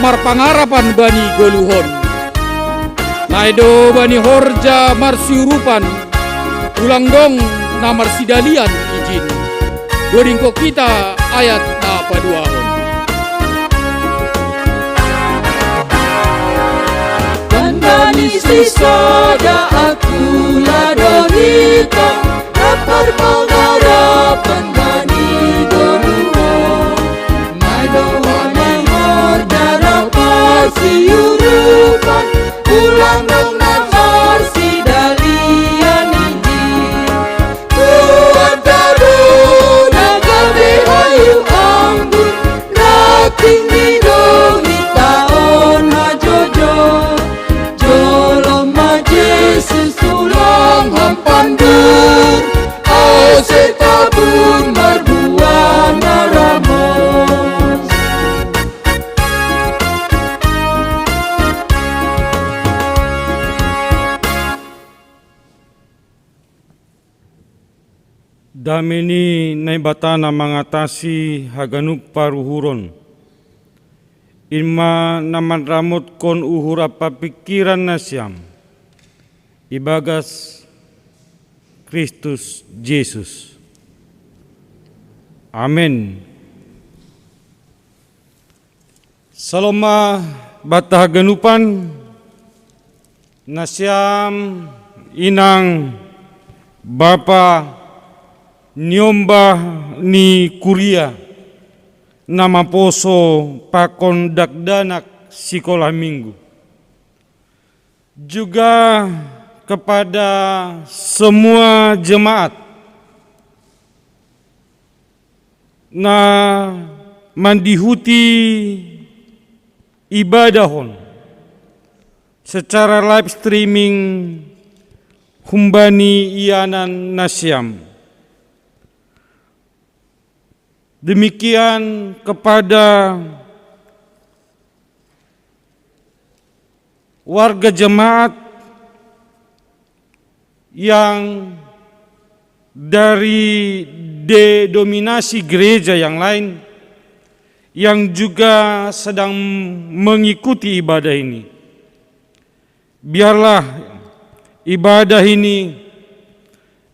Mar pangarapan bani goluhon, naido bani horja marsiurupan, ulang dong namar sidalian izin, doringko kita ayat na paduahon. Dan bani Yesus sada aku ladonita dapat pengharapan bani golua mai doa mengor darah pasiurupan ulang dong nazar si dalian injil Tuhan taru nagade hayu anggur rating minum taon hajojo jolom ma Yesus ulang hampandur ase tabun marbuan naramos Dameni naibatana mengatasi haganup paruhuron. Irma naman ramot kon uhur apa pikiran nasyam. Ibagas Kristus Yesus. Amin. Saloma bata haganupan nasyam inang Bapa Nyomba ni Kuria nama poso pakon dakdanak sekolah minggu. Juga kepada semua jemaat na mandihuti ibadahon secara live streaming humbani ianan nasyam. Demikian kepada warga jemaat yang dari denominasi gereja yang lain yang juga sedang mengikuti ibadah ini. Biarlah ibadah ini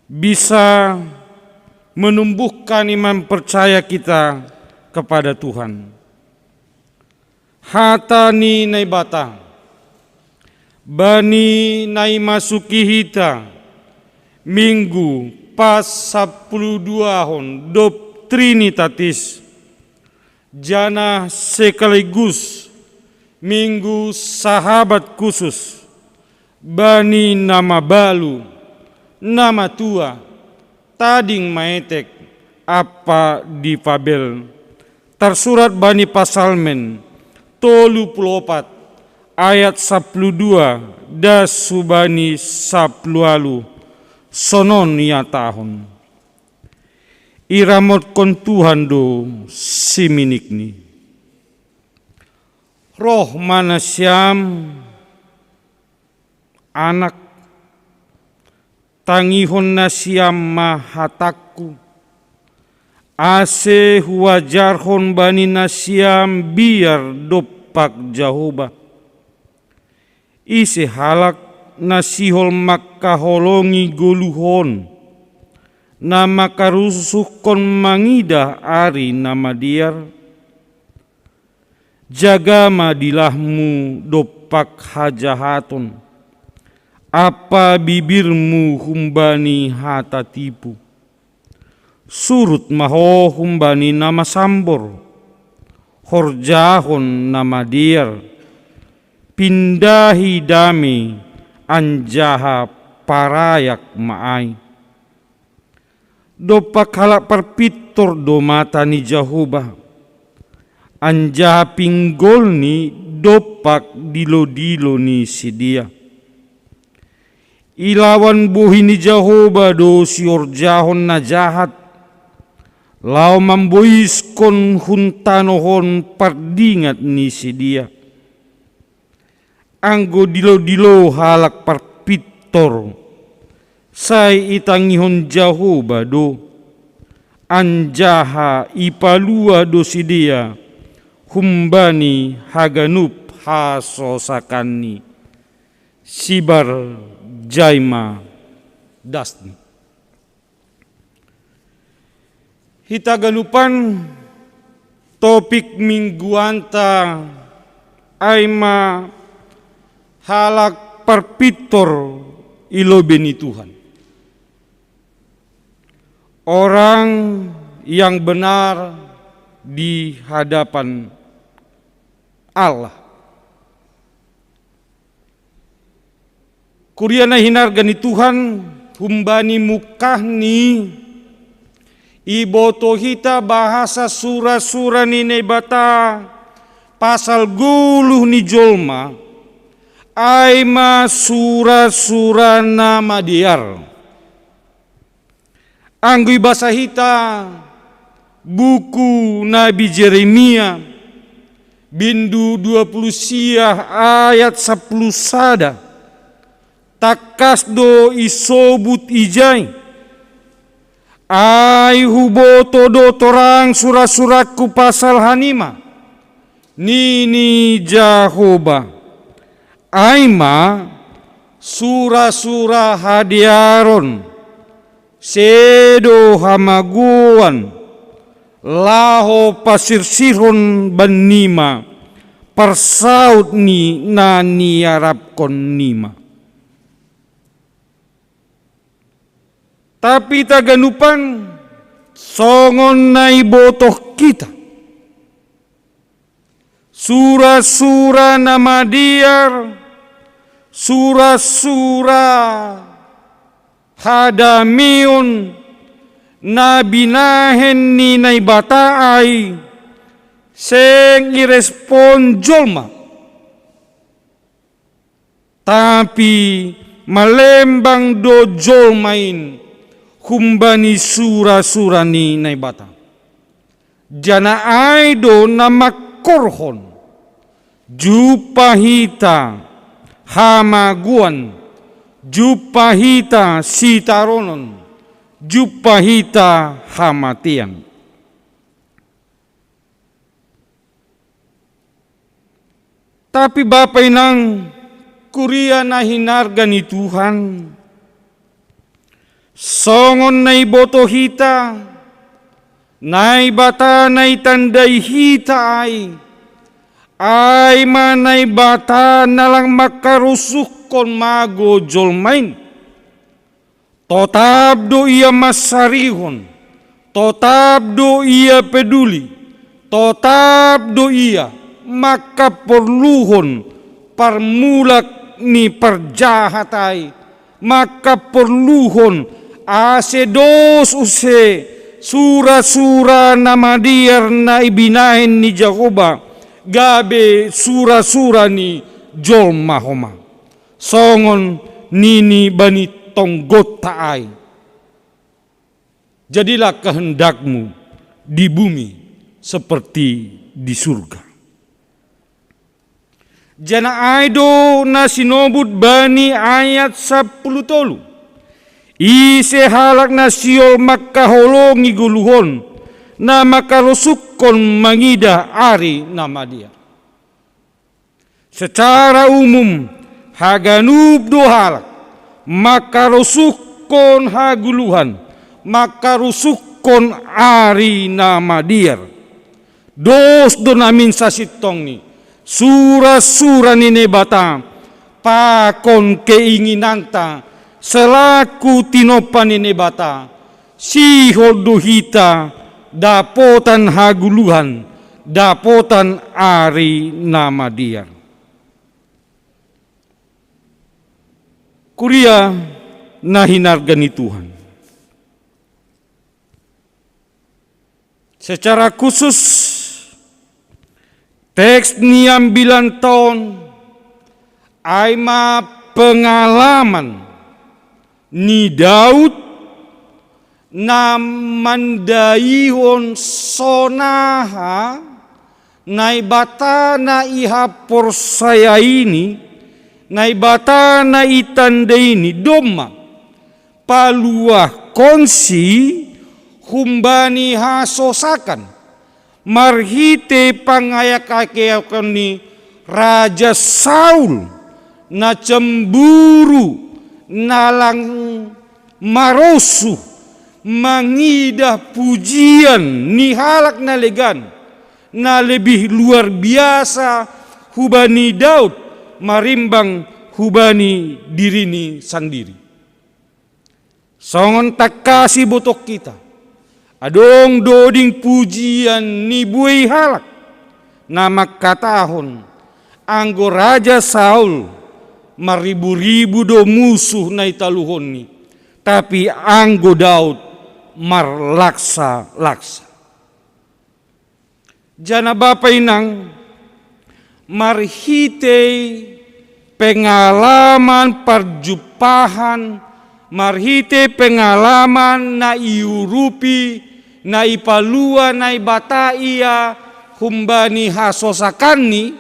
bisa menumbuhkan iman percaya kita kepada Tuhan. Hatani naibata, bani nai masuki hita, minggu pas 12 hon dop trinitatis, jana sekaligus minggu sahabat khusus, bani nama balu, nama tua, tading maetek apa di Fabel tersurat bani pasalmen 34 ayat 12 das subani 10 sonon ya tahun iramot kon Tuhan do siminikni roh manasyam anak tangihon nasyam mahatakku ase huwajarhon bani nasyam biar dopak Jahoba ise halak nasihol makaholongi goluhon nama karusukon mangidah ari nama diar jaga madilahmu dopak hajahaton apa bibirmu humbani hata tipu surut maho humbani nama sambor horjahon nama diar pindahi dami anjaha parayak maai dopak halak perpitor do mata ni Jahoba anjaha pinggol ni dopak dilo-dilo ni sidia ilawan buhini Jahoba do siorjahon na jahat lau mambois kon huntanohon pardingat ni sidia anggo dilo-dilo halak parpitor sai itangihon Jahoba do anjaha ipalua do sidia humbani haganup hasosakani sibar Jaima Dasni. Hitaganupan topik mingguanta aima halak parpitor ilo beni Tuhan. Orang yang benar di hadapan Allah. Kuriana hinargani Tuhan humbani mukahni iboto hita bahasa sura-sura ni nebata pasal guluh ni jolma aima sura-sura nama diar. Anggui bahasa hita buku Nabi Jeremia bindu 20 siah ayat 10 sada takas do isobut ijai ai huboto do torang surah-surahku pasal hanima nini Jahoba aima surah-surah hadiaron sedo hamaguan laho pasir sirhon banima persaut ni nani arapkon nima. Tapi taganupan songon nai botoh kita surah-surah nama diar surah-surah hadamiun nabinahen ni nai bataai seng irespon jolma tapi malembang do jolmain kumbani surah-surah ni nai bata jana aido nama korhon jupahita hamaguan jupahita sitaronon jupahita hamatian. Tapi Bapa inang kuria na hinargani Tuhan songon nai boto hita nai bata nai tandai hita ai manai bata nalang makarusuk kon mago jolmain totab do ia masarihon totab do ia peduli totab do ia maka perluhon parmulak ni perjahatai maka perluhon asedos use surah-surah nama diar na ibinahin ni Jahoba gabe surah-surah ni jolma homa songon nini bani tonggot taai. Jadilah kehendakmu di bumi seperti di surga. Jana aido na sinobut bani ayat 10 tolu. Ise halak na siol makaholongi guluhon na makarusukon mangida ari nama dia. Secara umum haganub do halak makarusukon haguluhan makarusukon ari nama dia. Dos do namin sasitong ni surah-surah ni nebata pakon keinginanta selaku tinopan ni nebata sihol dohita dapotan haguluhan dapotan ari nama dia. Kuria na hinargani Tuhan. Secara khusus teks ni ambilan tahun aima pengalaman ni Daud na mandaihon sonaha naibata na ihapor saya ini naibata na itanda ini doma paluah konsi humbani hasosakan marhite pangayak-akayakan ni Raja Saul na cemburu nalang marosu mangidah pujian ni halak na legan na lebih luar biasa hubani Daud marimbang hubani dirini sendiri. Songon tak kasih botok kita. Adong doding pujian ni buai halak. Nama katahon anggo Raja Saul maribu-ribu do musuh na italuhon ni. Tapi anggo Daud marlaksa-laksa. Jana bapa inang marhitei pengalaman perjumpahan, marhite pengalaman na iurupi, na ipalua, na ibataia, humbani hasosakani,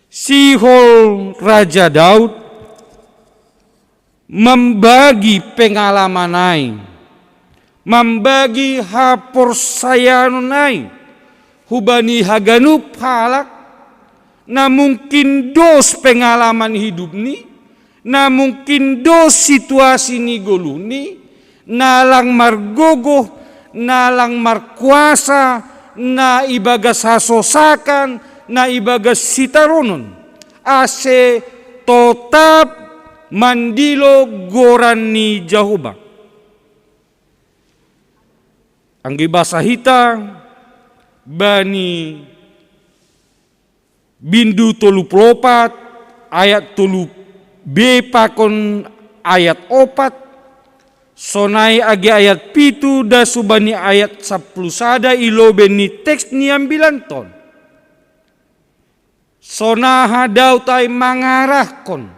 sihol Raja Daud membagi pengalaman naik, membagi haporsayan naik, hubani haganup halak, na mungkin dos pengalaman hidup ni, na mungkin dos situasi ni goluni, nalang margogoh, nalang markuasa, na ibagas hasosakan, na ibagas sitaronon, ase tetap mandilo goran ni Jehovah. Anggi basa hita bani bindu 34 ayat 3b pakon ayat 4 sonai agi ayat 7 da subani ayat 10 sada ilobe ni teks ni ambilan ton. Sonaha Daud ay mangarahkon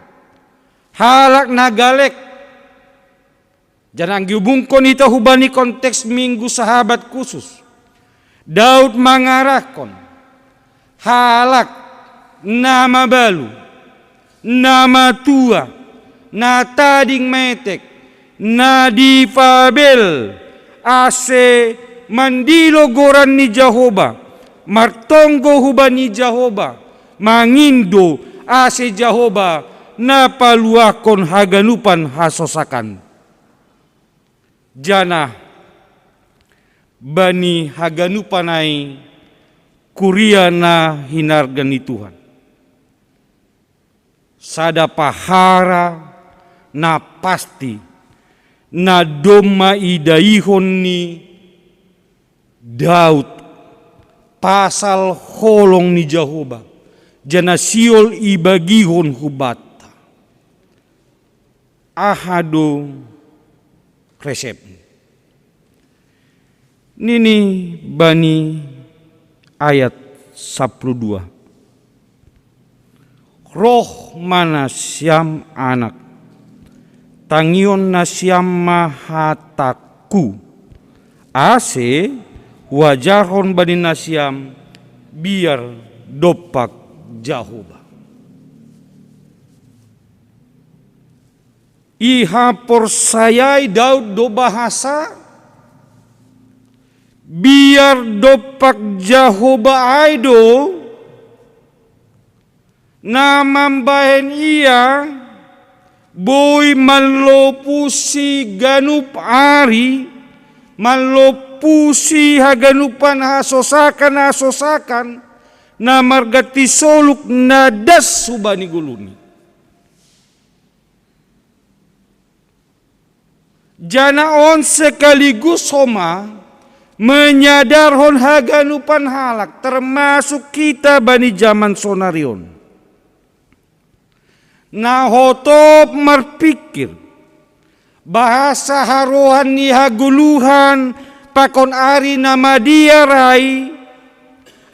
halak nagalek. Jangan gihubungkon ita hubani konteks minggu sahabat khusus. Daud mangarahkon halak nama balu, nama tua, na tading metek, na difabel, ase mandilo goran ni Jehovah, martonggo hubani Jehovah, mangindo ase Jehovah, na paluakon haganupan hasosakan. Jana bani haganupanai kuria na hinargani Tuhan. Sada pahara na pasti na doma idaihon ni Daud pasal holong ni Jehovah. Jana siol ibagihon hubata. Ahado resep. Nini bani ayat 12. Roh mana siam anak, tangion na siam mahataku, ase wajarhon bani nasiam biar dopak Jehovah. Iha porsayai Daud do bahasa biar dopak Jehovah aido na mambahen ia boy malopusi ganup ari, malopusi haganupan hasosakan na margati soluk na das subani guluni. Jana on sekaligus homa menyadarhon haganupan halak termasuk kita bani zaman sonarion. Na hotop marpikir bahasa harohan ni haguluhan pakon ari nama dia rai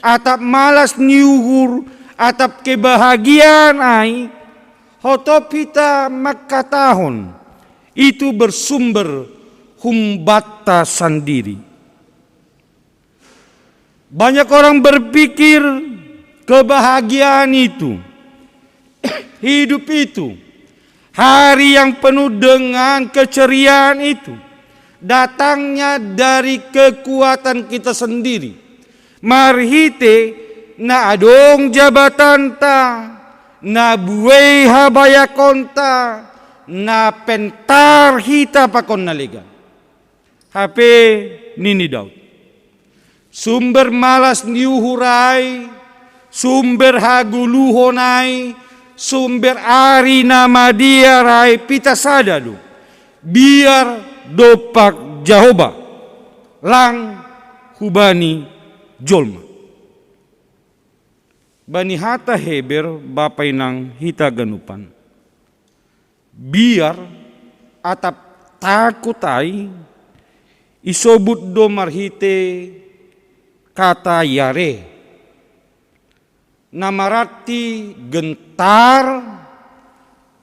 atap malas niuhur atap kebahagiaan ai hotop kita makatahon itu bersumber humbata sendiri. Banyak orang berpikir kebahagiaan itu, hidup itu, hari yang penuh dengan keceriaan itu, datangnya dari kekuatan kita sendiri. Marhite na adong jabatan ta, na buai habaya konta, na pentar hita pakon naligan. HP nini Daud. Sumber malas niuhurai, sumber haguluhonai, sumber ari nama dia rai pita sadadu biar dopak Jahoba lang hubani jolma. Bani hata heber bapai nang hita ganupan. Biar atap takut ai isobut do marhite kata yare. Namarati gentar,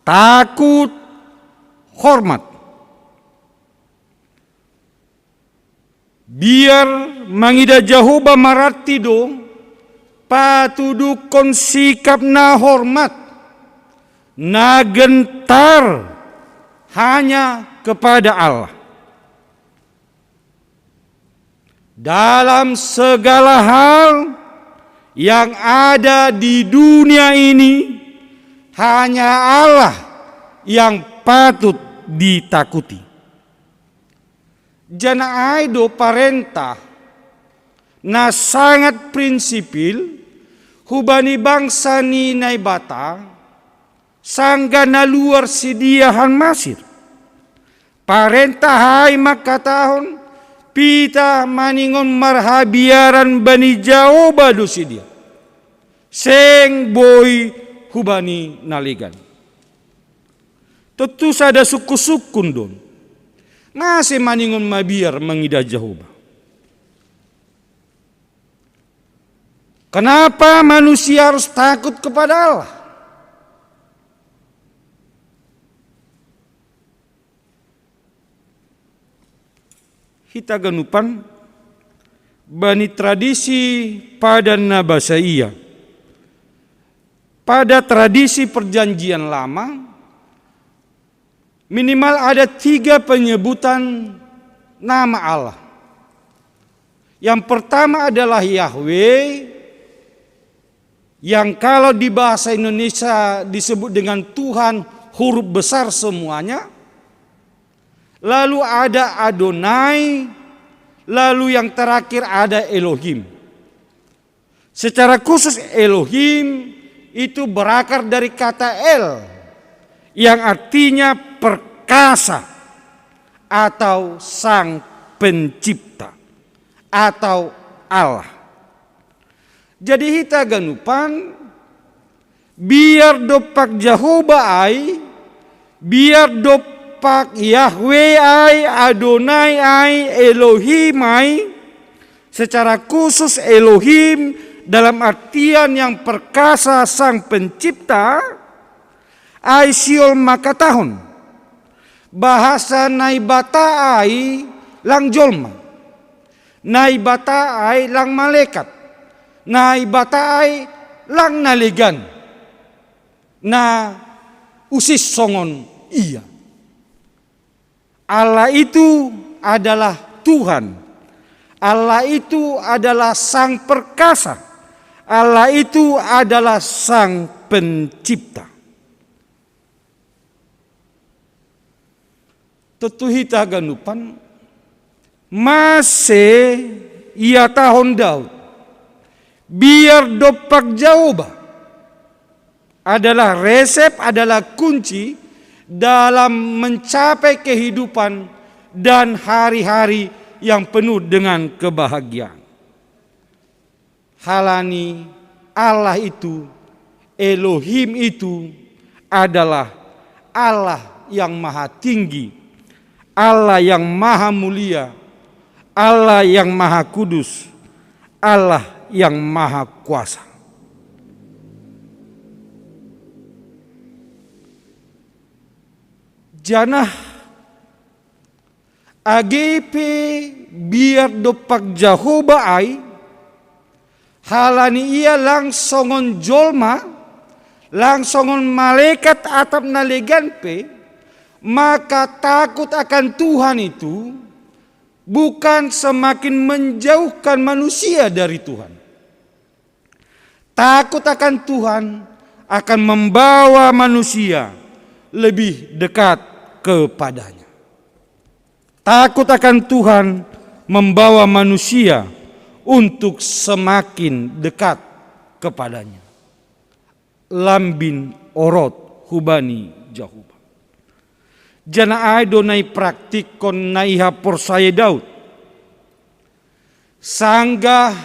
takut, hormat. Biar mangida Jahoba marati do patudukon sikap na hormat, na gentar hanya kepada Allah. Dalam segala hal yang ada di dunia ini, hanya Allah yang patut ditakuti. Jana aido parentah na sangat prinsipil hubani bangsa ni naibata sangga na luar sidiahan Masir. Parentah hai makatahon pita maningon marhabiaran bani Jahoba do sidia. Seng boy hubani naligan. Tentu sada suku-sukun don. Masih maningon mabiar mangida Jahoba. Kenapa manusia harus takut kepada Allah? Hita ganupan bani tradisi pada nabasaiya. Pada tradisi perjanjian lama, minimal ada 3 penyebutan nama Allah. Yang pertama adalah Yahweh, yang kalau di bahasa Indonesia disebut dengan Tuhan huruf besar semuanya. Lalu ada Adonai, lalu yang terakhir ada Elohim. Secara khusus Elohim itu berakar dari kata El, yang artinya perkasa atau sang pencipta atau Allah. Jadi hita ganupan biar dopak Jahoba ai, biar dopak Yahweh ai, Adonai ai, Elohim ai, secara khusus Elohim dalam artian yang perkasa sang pencipta ai siol makatahon. Bahasa naibata ai lang jolma, naibata ai lang malaikat, naibata ai lang naligan, na usis songon iya. Allah itu adalah Tuhan. Allah itu adalah sang perkasa. Allah itu adalah sang pencipta. Tentu hita ganupan masih ia tahun Daud. Biar dopak Jahoba adalah resep, adalah kunci dalam mencapai kehidupan dan hari-hari yang penuh dengan kebahagiaan. Halani Allah itu, Elohim itu adalah Allah yang maha tinggi, Allah yang maha mulia, Allah yang maha kudus, Allah yang maha kuasa. Janah AGP biar dopak Jahoba ai, halani ia langsongon jolma, langsongon malaikat atap naleganpe, maka takut akan Tuhan itu bukan semakin menjauhkan manusia dari Tuhan. Takut akan Tuhan akan membawa manusia lebih dekat kepadanya. Takut akan Tuhan membawa manusia untuk semakin dekat kepadanya. Lambin orot hubani Jehovah. Jana ai donai praktik kon naiha porsaya Daud. Sanggah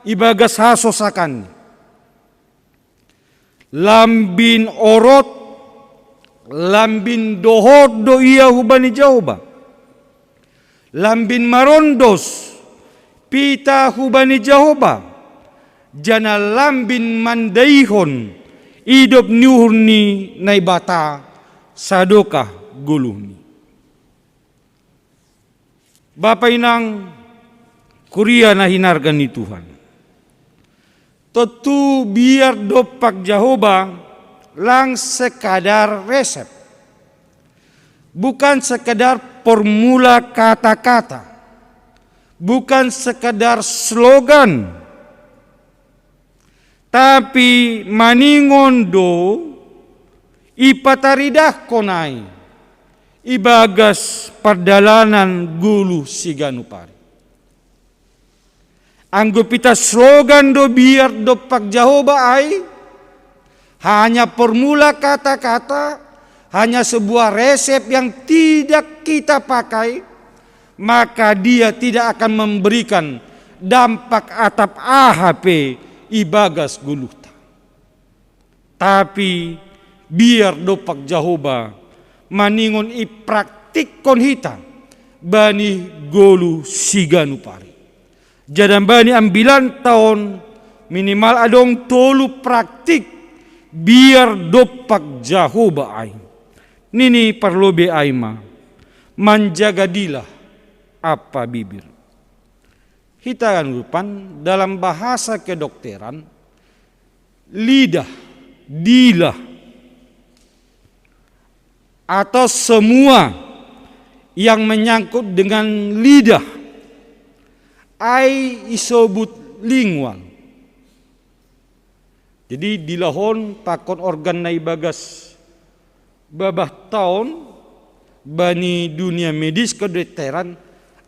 ibagas hasosakan. Lambin orot, lambin dohot do ia hubani Jehovah. Lambin marondos, pita hubani Jehovah. Jana lambin mandaihon, hidup nyurni naibata sadokah guluhni. Bapa inang kuria na hinargan ni Tuhan. Tentu biar dopak Jehovah lang sekadar resep. Bukan sekadar formula kata-kata. Bukan sekadar slogan. Tapi maningon do ipataridah konai. Ibagas perdalanan gulu siganupari. Anggo pita slogan do biar dopak Jehovah ai hanya formula kata-kata, hanya sebuah resep yang tidak kita pakai, maka dia tidak akan memberikan dampak atap AHP ibagas guluhta. Tapi biar dopak Jehovah maningon ipraktik kon hita bani golu siganupari. Jadam bani ambilan tahun minimal adong tolu praktik biar dopak Jehovah ai. Nini perlu be aima menjaga dilah apa bibir. Kita lupan dalam bahasa kedokteran lidah, dilah atau semua yang menyangkut dengan lidah ai isobut lingual. Jadi dilahon pakon organ naibagas babah tahun bani dunia medis kedokteran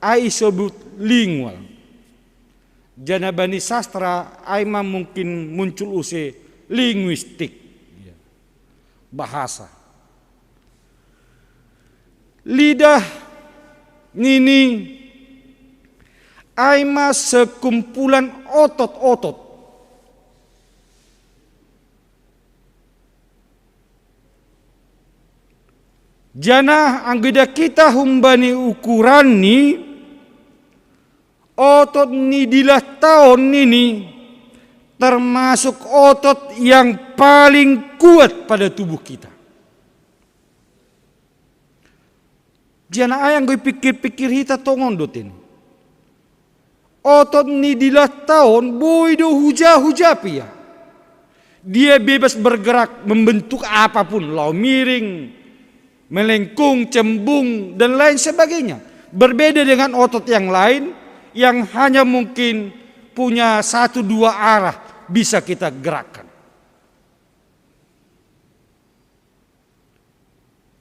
ai isobut lingual. Jana bani sastra ai mungkin muncul use linguistik bahasa. Lidah nini aima sekumpulan otot-otot. Jana anggida kita humbani ukuran ni otot ni dilah tahun ini termasuk otot yang paling kuat pada tubuh kita. Jana ayang gue pikir-pikir hita tongon dotin. Otot ni dilah tahun boido huja pia. Dia bebas bergerak membentuk apapun, lau miring, melengkung, cembung dan lain sebagainya. Berbeda dengan otot yang lain yang hanya mungkin punya 1-2 arah bisa kita gerakkan.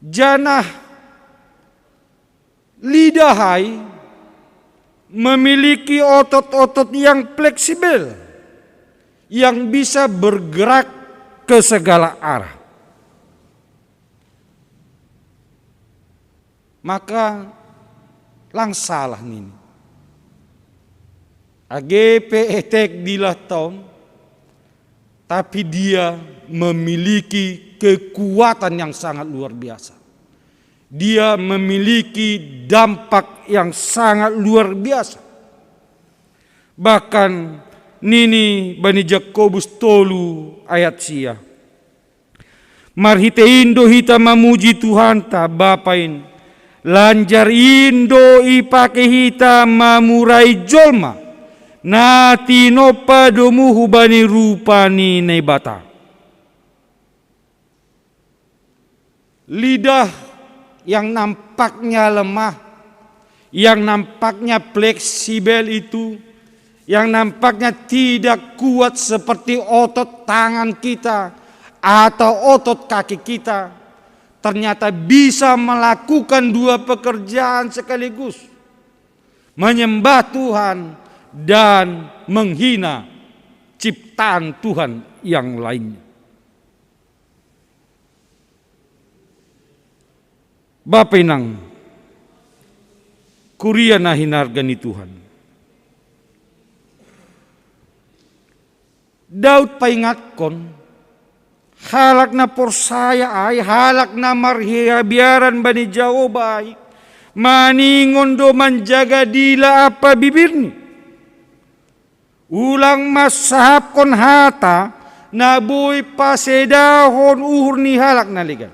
Janah lidahai memiliki otot-otot yang fleksibel yang bisa bergerak ke segala arah. Maka langsalah nini. AGP etek dilah tahun, tapi dia memiliki kekuatan yang sangat luar biasa. Dia memiliki dampak yang sangat luar biasa. Bahkan nini bani Jakobus tolu ayat sia. Marhite indo hita mamuji Tuhan ta bapain. Lanjar indo ipake hita mamurai jolma. Nati nopa domu hubani rupani nebata. Lidah yang nampaknya lemah, yang nampaknya fleksibel itu, yang nampaknya tidak kuat seperti otot tangan kita atau otot kaki kita, ternyata bisa melakukan 2 pekerjaan sekaligus. Menyembah Tuhan dan menghina ciptaan Tuhan yang lainnya. Bapa inang kuria na hinargani Tuhan. Daud paingatkon halak na porsaya ay halak na marhihabiaran bani Jaoba ay maningon do manjaga dila apa bibirni. Ulang masahap kon hata na boy pasedahon uhur ni halak na ligan.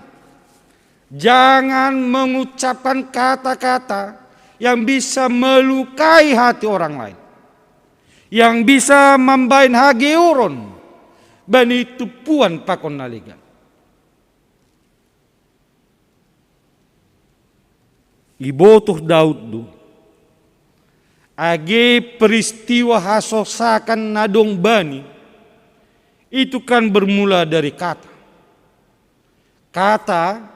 Jangan mengucapkan kata-kata yang bisa melukai hati orang lain, yang bisa membain hageuron bani tupuan pakon naligan. Ibotoh Daud do age peristiwa hasosakan nadong bani itu kan bermula dari kata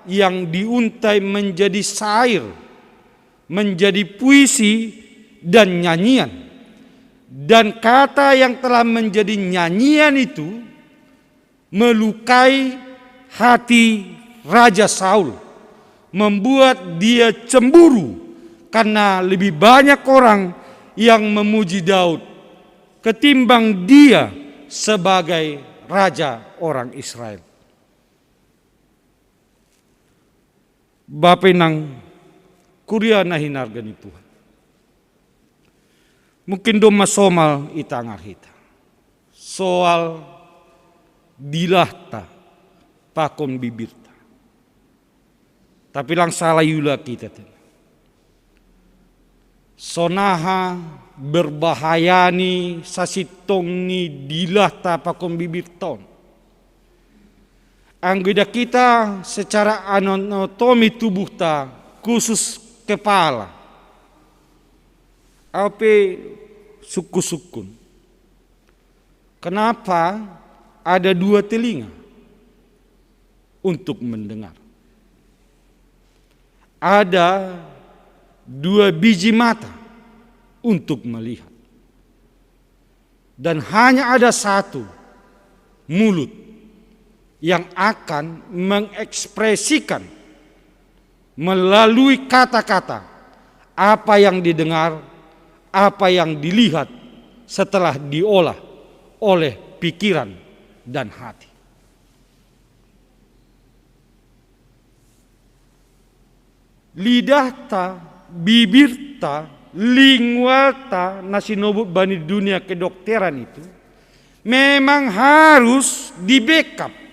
yang diuntai menjadi syair, menjadi puisi dan nyanyian. Dan kata yang telah menjadi nyanyian itu melukai hati Raja Saul, membuat dia cemburu karena lebih banyak orang yang memuji Daud ketimbang dia sebagai raja orang Israel. Bapa nang kuria na hinargani Tuhan. Mungkin do masomal itangar hita. Soal dilahta pakon bibirta. Tapi lang salah yula kita ten. Sonaha berbahayani sasitong ni dilahta pakon bibirton. Anggota kita secara anatomi tubuh ta khusus kepala. Ape suku-sukun. Kenapa ada 2 telinga untuk mendengar? Ada 2 biji mata untuk melihat. Dan hanya ada 1 mulut yang akan mengekspresikan melalui kata-kata apa yang didengar, apa yang dilihat setelah diolah oleh pikiran dan hati. Lidahta, bibirta, linguata nasinobut bani dunia kedokteran itu memang harus di-backup.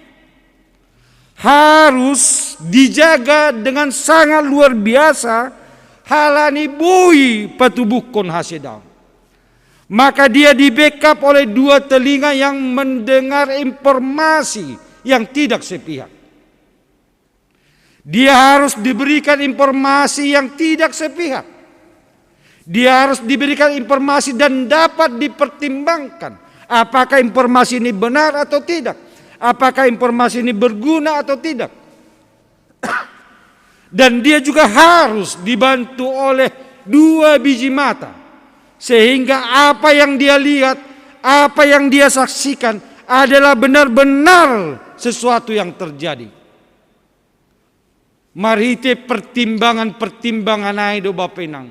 Harus dijaga dengan sangat luar biasa halani bui patubuh kon hasedang. Maka dia di-backup oleh 2 telinga yang mendengar informasi yang tidak sepihak. Dia harus diberikan informasi yang tidak sepihak. Dia harus diberikan informasi dan dapat dipertimbangkan. Apakah informasi ini benar atau tidak? Apakah informasi ini berguna atau tidak? Dan dia juga harus dibantu oleh 2 biji mata. Sehingga apa yang dia lihat, apa yang dia saksikan adalah benar-benar sesuatu yang terjadi. Marite pertimbangan-pertimbangan aido bapenang.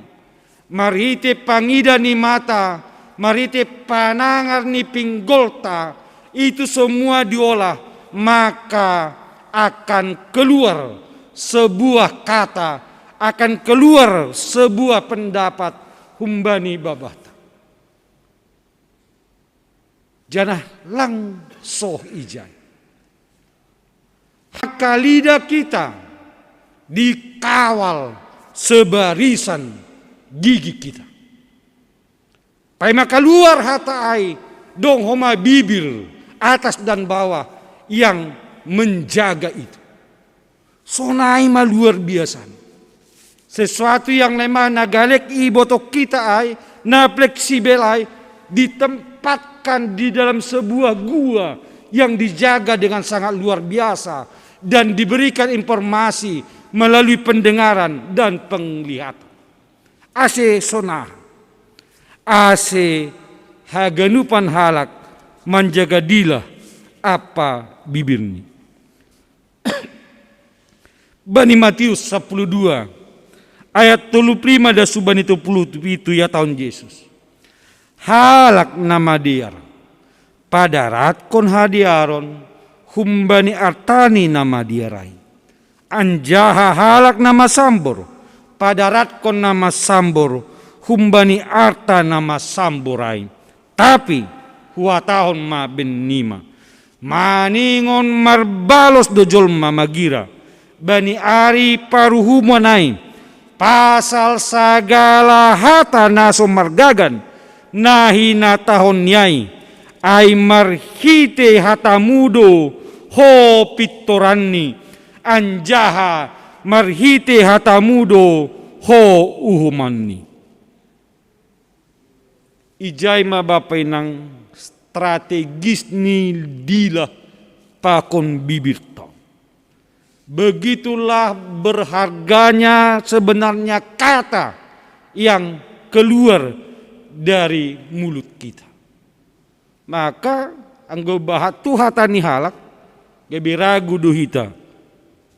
Marite pangida ni mata, marite panangar ni pinggolta. Itu semua diolah, maka akan keluar sebuah kata, akan keluar sebuah pendapat humbani babata. Janah lang soh ijai. Maka lidah kita dikawal sebarisan gigi kita. Pai maka luar hata ai dong homa bibir atas dan bawah yang menjaga itu. Sonai mah luar biasa. Sesuatu yang lemah nagalek ibotok kita ai, na fleksibel ai, ditempatkan di dalam sebuah gua yang dijaga dengan sangat luar biasa dan diberikan informasi melalui pendengaran dan penglihatan. Ase sonah, ase haganupan halak menjaga dilah apa bibirni. Bani Matius 12 ayat 35 dan subani 27 ya tahun Yesus. Halak nama diar padarat kon hadiaron humbani artani nama diarai. Anjaha halak nama sambor padarat kon nama sambor humbani arta nama samborai. Tapi hua tahun ma benima maningon marbalos dojolma magira bani ari paruhumanai pasal sagala hata naso margagan nahina tahun nyai ay marhite hata mudo ho pitorani anjaha marhite hata mudo ho uhumani. Ijay mabapay ng strategis ni dila pakon bibir to. Begitulah berharganya sebenarnya kata yang keluar dari mulut kita. Maka anggo bahat tu hatani halak gabi ragu do hita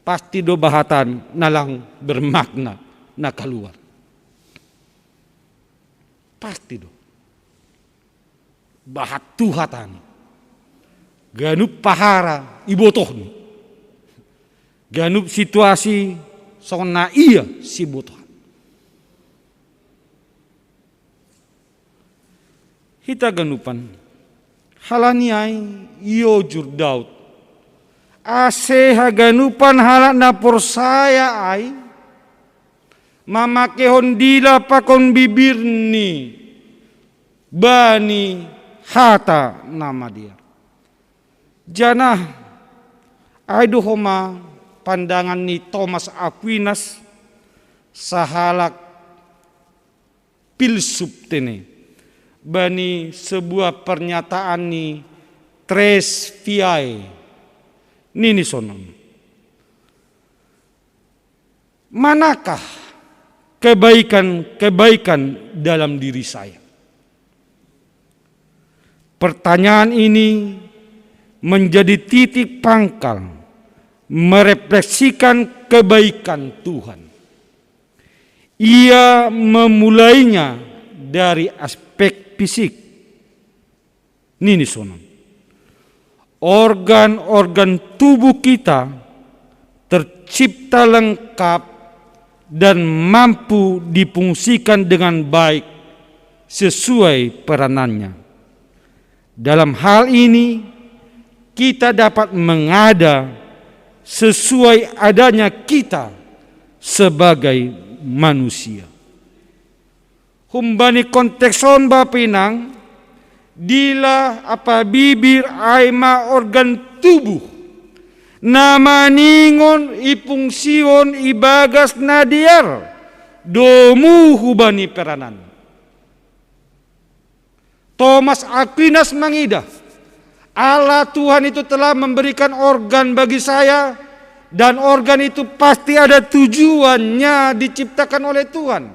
pasti do bahatan nalang bermakna na keluar. Pasti do. Bahat tu hatani. Ganup pahara ibotoh ni. Ganup situasi sona iya si botoh. Hita ganupan halaniai iyo jurdaut. Ase haganupan halak na porsaya ay mamakehon dila pakon bibir ni bani hata nama dia. Janah aidu homa pandangan ni Thomas Aquinas sahalak filsuf tene bani sebuah pernyataan ni tres viae nini sonon. Manakah kebaikan dalam diri saya? Pertanyaan ini menjadi titik pangkal merefleksikan kebaikan Tuhan. Ia memulainya dari aspek fisik. Nini sonon. Organ-organ tubuh kita tercipta lengkap dan mampu difungsikan dengan baik sesuai peranannya. Dalam hal ini kita dapat mengada sesuai adanya kita sebagai manusia. Humbani kontekson bapinang dila apa bibir aima organ tubuh nama ningon ipungsion ibagas nadiar domu hubani peranan. Thomas Aquinas mengidah Allah Tuhan itu telah memberikan organ bagi saya dan organ itu pasti ada tujuannya diciptakan oleh Tuhan.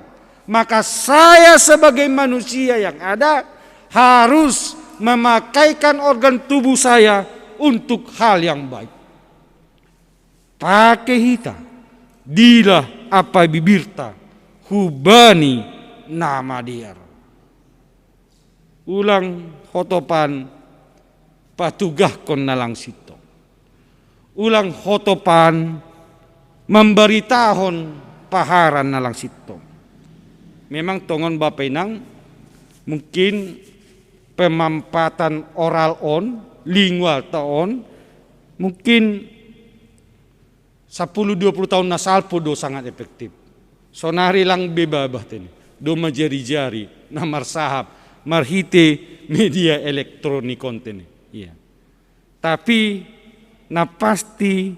Maka saya sebagai manusia yang ada harus memakaikan organ tubuh saya untuk hal yang baik. Pakai hita dilah apa bibirta hubani nama dia. Ulang hotopan patugah kon nalang sito. Ulang hotopan memberitahon paharan nalang sito. Memang tongon bapenang mungkin pemampatan oral on, lingual taon mungkin 10-20 tahun nasal podo sangat efektif. Sonari lang bebabah tini. Do majari-jari namar sahab marhite media elektronik konten. Iya. Tapi na pasti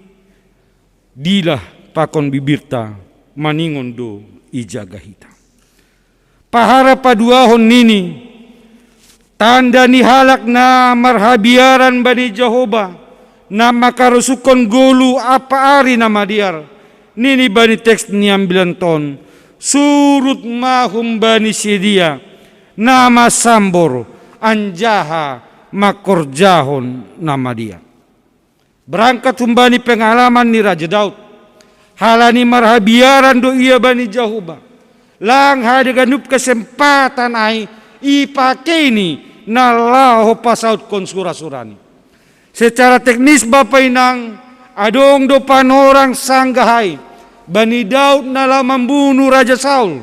dilah pakon bibirta maningon do ijaga hita. Pahara paduahon nini tanda ni halak na marhabiaran bani Jehovah na makarusukon gulu apa ari nama diar nini bani teks niambilan ton surut mahum bani sedia nama sambor anjaha makorjahon nama dia. Berangkat humbani pengalaman ni Raja Daud halani marhabiaran do ia bani Jahuba. Lang hade ganup kesempatan ai ipake ini nalaho pasaut kon sura-surani. Secara teknis Bapak Inang, adong do panorang sanggahai Bani Daud nala membunuh Raja Saul.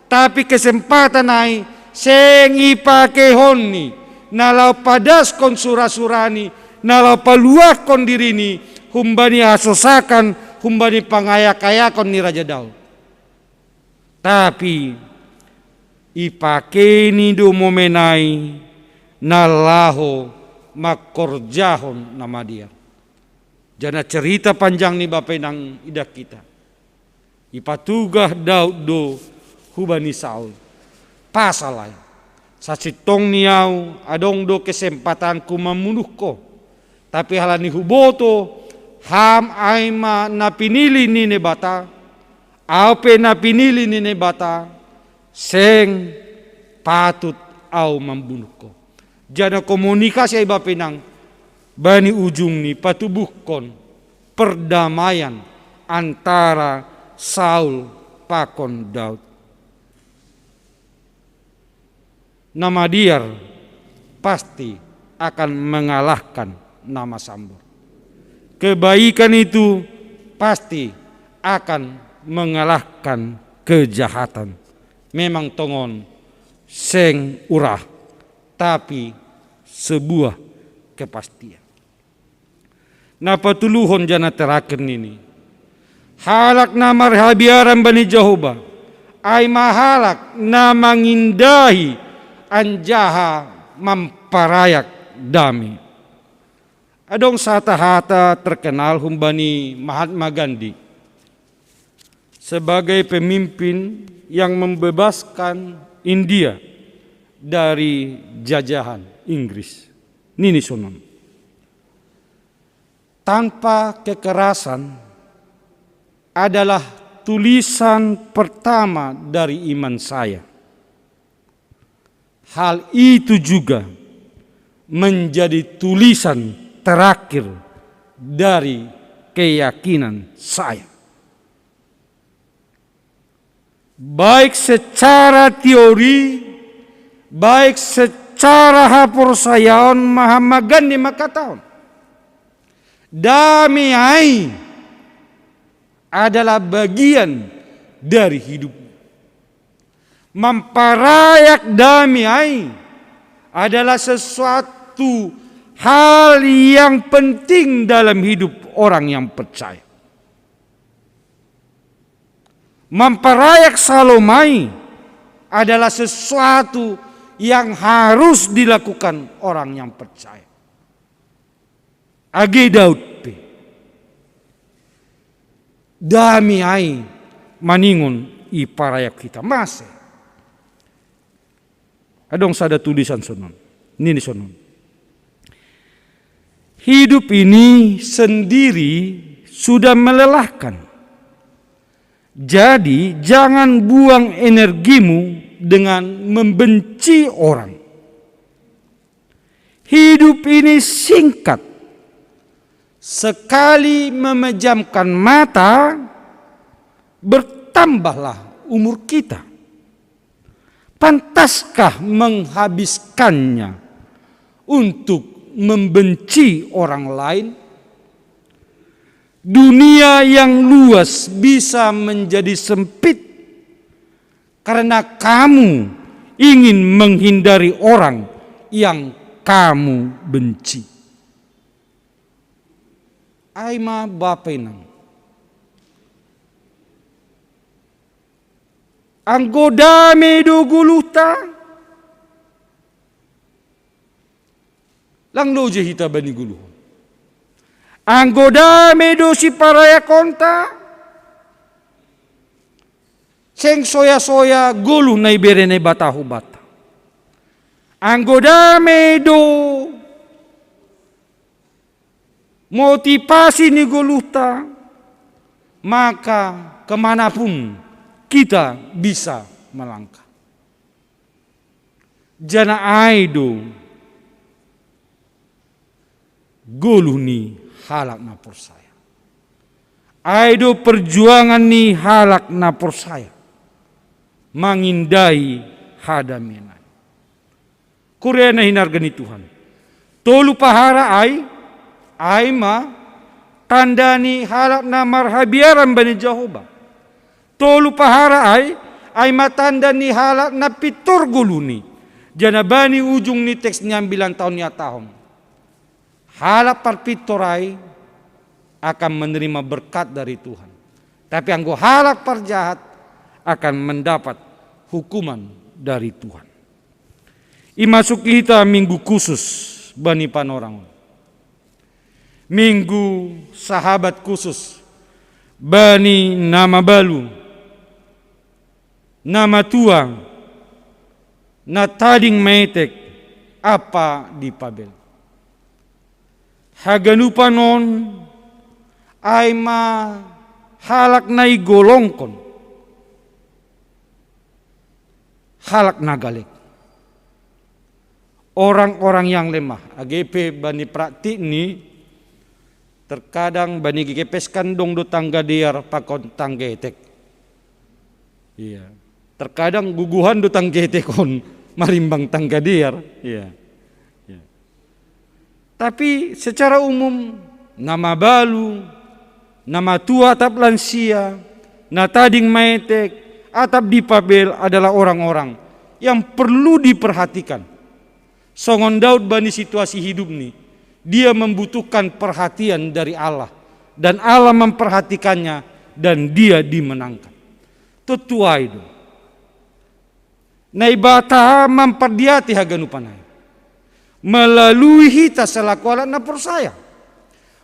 Tapi kesempatan ai seng ipake honi nala padas kon sura-surani, nala paluah kon dirini humbani asosakan, humbani pangayak-ayakon ni Raja Daud. Tapi ipake ni do momenai nalaho makorjahon nama dia. Jana cerita panjang ni Bapak Inang idak kita. Ipatugah Daud do hubani Saul. Pasalai sasitong niau adong do kesempatanku membunuh ko. Tapi halani huboto ham aima napinili ni nebata. Aupe napinili ni nebata. Seng patut au membunuh ko. Jana komunikasi ay Bapak Inang bani ujung ni patubuhkon perdamaian antara Saul pakon Daud. Nama Diar pasti akan mengalahkan nama Sambor. Kebaikan itu pasti akan mengalahkan kejahatan. Memang tongon seng urah, tapi sebuah kepastian. Napa tuluhon jana terakhir ini. Halak nama rehabiaran Bani Jahuba. Ay mahalak na mangindahi anjaha mamparayak dami. Adong sata-hata terkenal humbani Mahatma Gandhi sebagai pemimpin yang membebaskan India dari jajahan Inggris. Nini sonon. Tanpa kekerasan adalah tulisan pertama dari iman saya. Hal itu juga menjadi tulisan terakhir dari keyakinan saya. Baik secara teori, baik secara haporsayaon Mahatma Gandhi makataon, damai adalah bagian dari hidup. Memperayak damai adalah sesuatu hal yang penting dalam hidup orang yang percaya. Memperayak salomai adalah sesuatu yang harus dilakukan orang yang percaya. Age Daud pe damai maningon iparayak kita mase. Adong sada tulisan sonon. Nini sonon. Hidup ini sendiri sudah melelahkan. Jadi jangan buang energimu dengan membenci orang. Hidup ini singkat. Sekali memejamkan mata, bertambahlah umur kita. Pantaskah menghabiskannya untuk membenci orang lain? Dunia yang luas bisa menjadi sempit karena kamu ingin menghindari orang yang kamu benci. Aima bapenang. Anggoda medo guluta. Lang loje hita bani guluh. Anggoda medo si paraya konta. Seng soya-soya gulu na ibere na batahu bata. Anggoda medo motivasi ni guluta. Maka kemanapun kita bisa melangkah. Jana aido gulu ni halak na persaya. Aido perjuangan ni halak na persaya mangindai hadamena. Kurena hinargani Tuhan. Tolu pahara ai ma tandani halak na marhabiaran bani Jehovah. Tolu pahara ai matanda ni halak na pitor guluni. Janabani ujung ni teks nyambilan tahun ya tahun. Halak parpitorai akan menerima berkat dari Tuhan. Tapi anggo halak parjahat akan mendapat hukuman dari Tuhan. Imasuki kita minggu khusus bani Panorangon. Minggu sahabat khusus bani nama balu, nama tuang, na tading metek apa di Pabel. Haganupanon ay ma halak na igolongkon, halak na galek. Orang-orang yang lemah, AGP bani praktik ni terkadang bani gigepes kandong do tangga diar pakon tanggetek. Iya. Terkadang guguhan do tanggetekon marimbang tangga diar. Iya. Iya. Tapi secara umum nama balu, nama tua atap lansia, na tading maetek, atap di Pabel adalah orang-orang yang perlu diperhatikan. Songon Daud bani situasi hidup nih, dia membutuhkan perhatian dari Allah. Dan Allah memperhatikannya dan dia dimenangkan. Tetua itu. Naibata memperdiati haganupanai. Melalui hita selaku alat na persaya.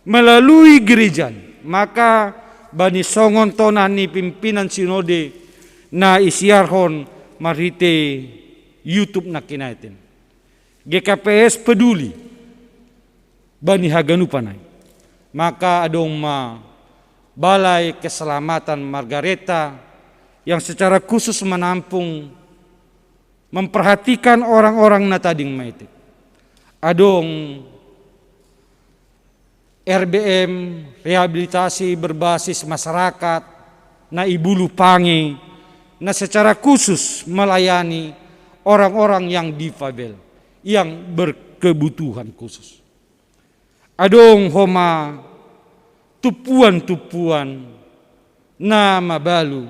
Melalui gereja. Maka bani songon tonani pimpinan sinode na isiarhon marite YouTube na kinaitin. GKPS peduli bani haganupanai. Maka adong balai keselamatan Margareta yang secara khusus menampung memperhatikan orang-orang na tading maitik. Adong RBM rehabilitasi berbasis masyarakat na Ibu Lupangi na secara khusus melayani orang-orang yang difabel, yang berkebutuhan khusus. Adong homa tupuan-tupuan nama balu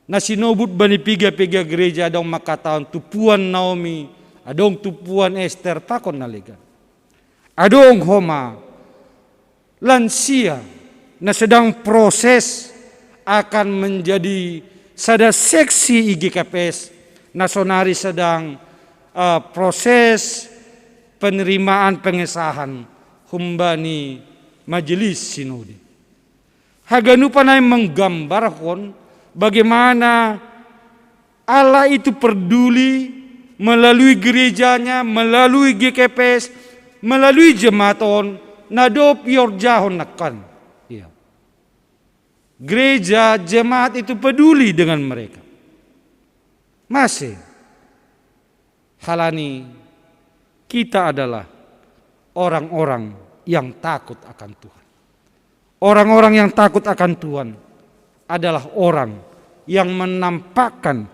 na sinobut bani piga-piga gereja adong makataon tupuan Naomi, adong tupuan Esther pakon naligan. Adong homa lansia na sedang proses akan menjadi sada seksi IGKPS nasionari sedang proses penerimaan pengesahan humbani majelis sinode. Haganupanai menggambarkan bagaimana Allah itu peduli melalui gerejanya, melalui GKPS, melalui jematon nadop yorjahon nakan. Ya. Gereja jemaat itu peduli dengan mereka. Masih halani kita adalah orang-orang yang takut akan Tuhan. Orang-orang yang takut akan Tuhan adalah orang yang menampakkan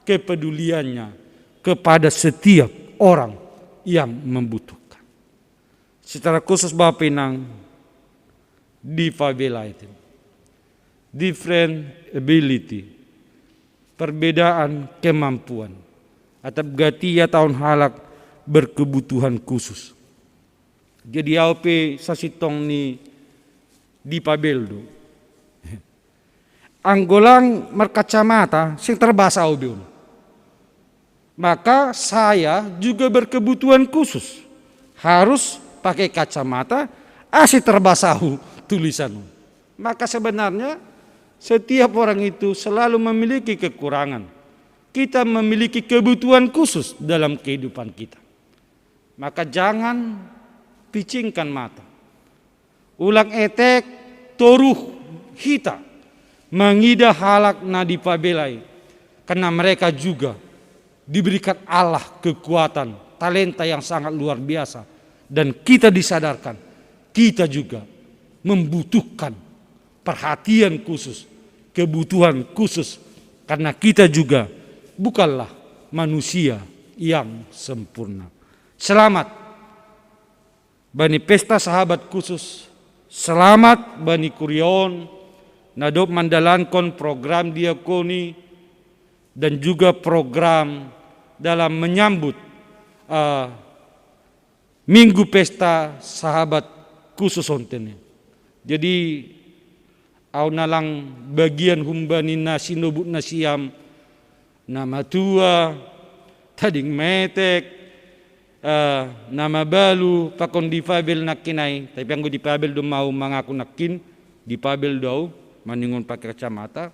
kepeduliannya kepada setiap orang yang membutuhkan. Secara khusus Bapak Pinang di Fabela itu. Different ability. Perbedaan kemampuan. Atau gatia tahun halak berkebutuhan khusus. Jadi AOP sasitong ni di Pabel do. Anggolang merkacamata sing terbasa obion. Maka saya juga berkebutuhan khusus. Harus pakai kacamata asih terbasahu tulisan. Maka sebenarnya setiap orang itu selalu memiliki kekurangan. Kita memiliki kebutuhan khusus dalam kehidupan kita. Maka jangan picingkan mata. Ulang etek toruh hita mengidah halak nadi pabelai. Karena mereka juga diberikan Allah kekuatan, talenta yang sangat luar biasa. Dan kita disadarkan, kita juga membutuhkan perhatian khusus, kebutuhan khusus, karena kita juga bukanlah manusia yang sempurna. Selamat bani pesta sahabat khusus, selamat bani Kurion, nadop mandalankan program diakoni dan juga program dalam menyambut Minggu Pesta Sahabat Khusus ontene. Jadi au nalang bagian humbani nasi nobut nasiam nama tua tading metek nama balu pakon difabel nakinai, tapi anggo difabel do mau mengaku nakin difabel do maningon pakai kacamata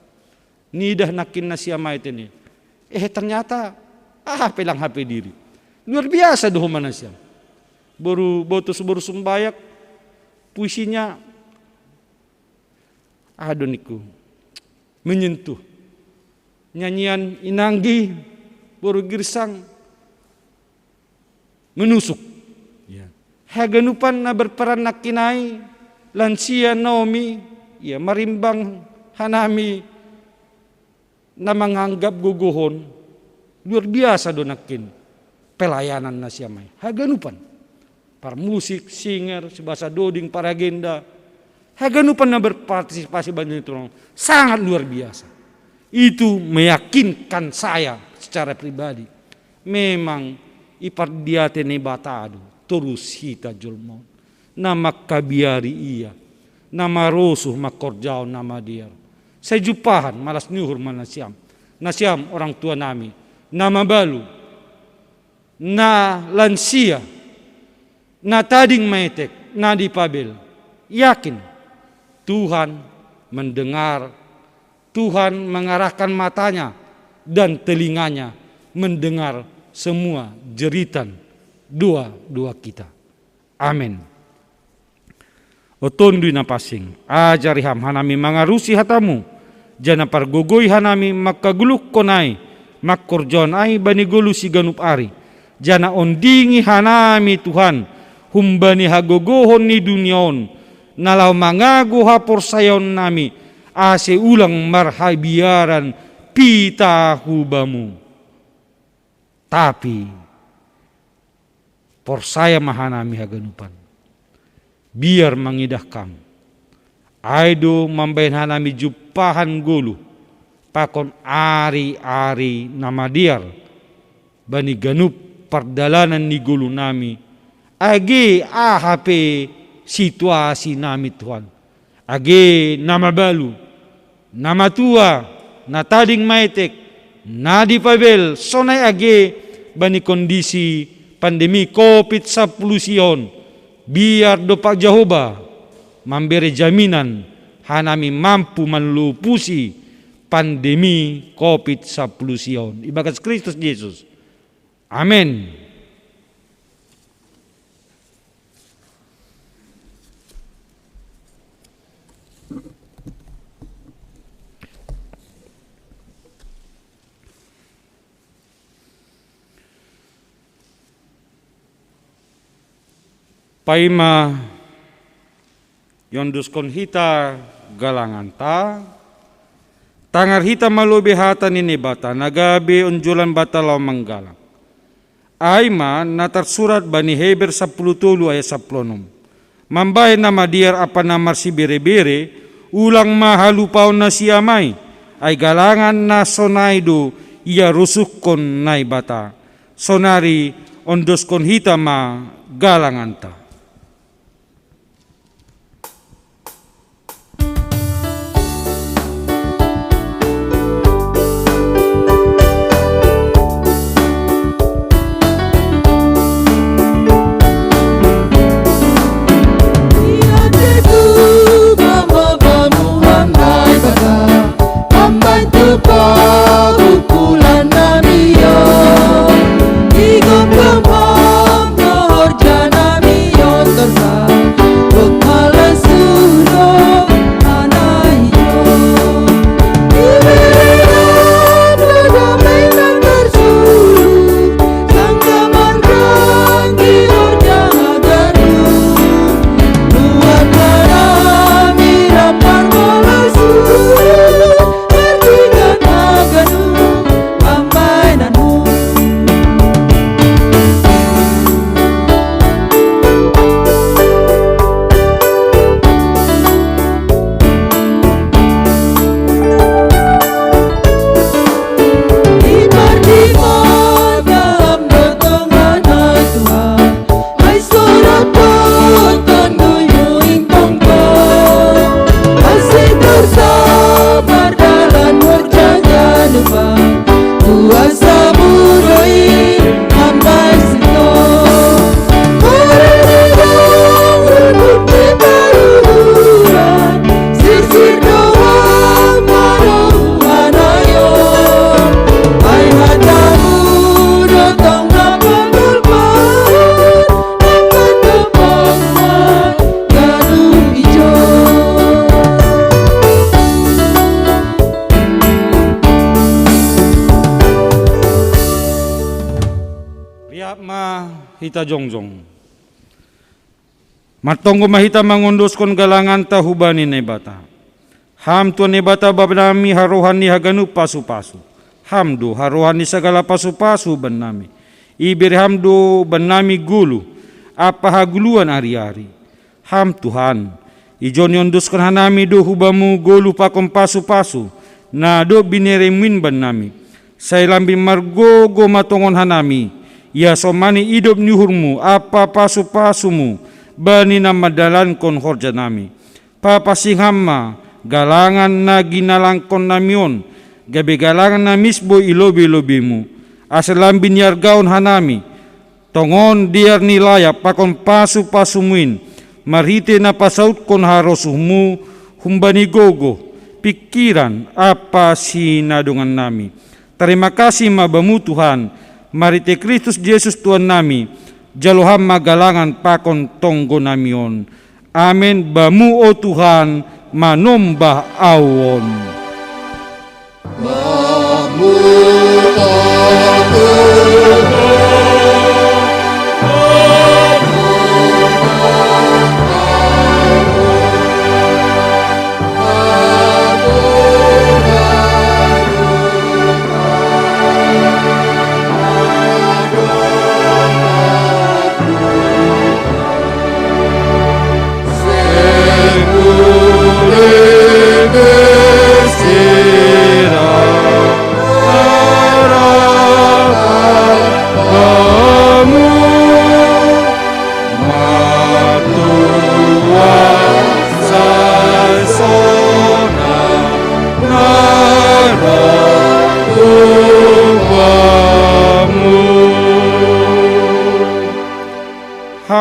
nidah nakin nasiama itu nih. Ternyata pelang HP diri. Luar biasa doh manasiam. Baru sumbayak puisinya adoniku menyentuh. Nyanyian inanggi baru girsang menusuk. Ya. Haganupan na berperan nakinai lansia Naomi, ya marimbang hanami na menganggap guguhon. Luar biasa donakin pelayanan nasiamai. Haganupan para musik, singer, sebasa doding, para agenda. Haganupan na berpartisipasi banyak itu sangat luar biasa. Itu meyakinkan saya secara pribadi. Memang ipardiate ne batado terus hita julmon. Nama kabiari iya. Nama rosuh makorjau nama dia. Saya jumpahan malas nyuhur manasiam. Nasiam orang tua nami. Nama balu. Na lansia. Na tading metek. Na dipabel. Yakin Tuhan mendengar, Tuhan mengarahkan matanya dan telinganya mendengar semua jeritan doa kita. Amin. Otondui napasing, ajariham hanami mangarusi hatamu, jana pargogoi hanami makaguluk konai, makkorjon ai bani golu si ganup ari, jana ondingi hanami Tuhan, humbani hagogohon ni duniaon, nalau mangago hapor sayon nami, ase ulang marhabiaran pita hubamu. Tapi por saya mahanami haganupan. Biar mangidahkan. Aido mambayan hanami jupahan gulu. Pakon ari-ari nama diar. Bani ganup pardalanan ni gulu nami. Age ahape situasi nami Tuhan. Age nama balu. Nama tua. Na tading maitek. Na dipabel. Sonai age bani kondisi pandemi COVID-19 sion. Biar dopak Jehovah memberi jaminan hanami mampu melupusi pandemi COVID-19 sion. Ibagat Kristus Yesus. Amin. Paima yonduskon hita galangan ta tangar hita malobe hata nini bata nagabe unjulan bata lau manggalang. Aima natar surat bani Heber 10 ayat 10. Mambahe nama diar apa namar si bere-bere ulang mahalupaw na siamay ay galangan na sonaido iya rusukon nai bata sonari ondoskon hita ma galangan ta. Pukulan nami yo, igom gom nohor janami yo tersa, bukala suno anai yo. Iberan damai nan bersulu, sangkaman rangi horja garu, luar nami rapar bola. hita jongjong. Matonggo mahita mangondoskan galangan tahubani nebata. Ham tuan nebata babnami harohani haganu pasu-pasu. Hamdu harohani segala pasu-pasu benami. Ibir hamdu benami gulu. Apa haguluan hari-hari. Ham Tuhan. Ijon yondoskan hanami do hubamu golu pakom pasu-pasu. Na do bineremin benami. Saya lambi margogo matongon hanami. Ya somani hidup nyuhurmu. Apa pasu-pasumu. Bani nama dalan kon horja nami. Papa singhamma. Galangan na ginalangkon namion. Gabe galangan na misbo ilobi-lobimu. Asal lambi nyargaon hanami. Tongon diar nilaya pakon pasu-pasumuin. Marhite na pasaut kon harosuhmu humbani gogo pikiran apa sinadungan nami. Terima kasih mabamu Tuhan. Marite Kristus Yesus Tuhan nami. Jaloham magalangan pakon tonggo namion. Amin. Bamu o Tuhan manombah awon. Bamu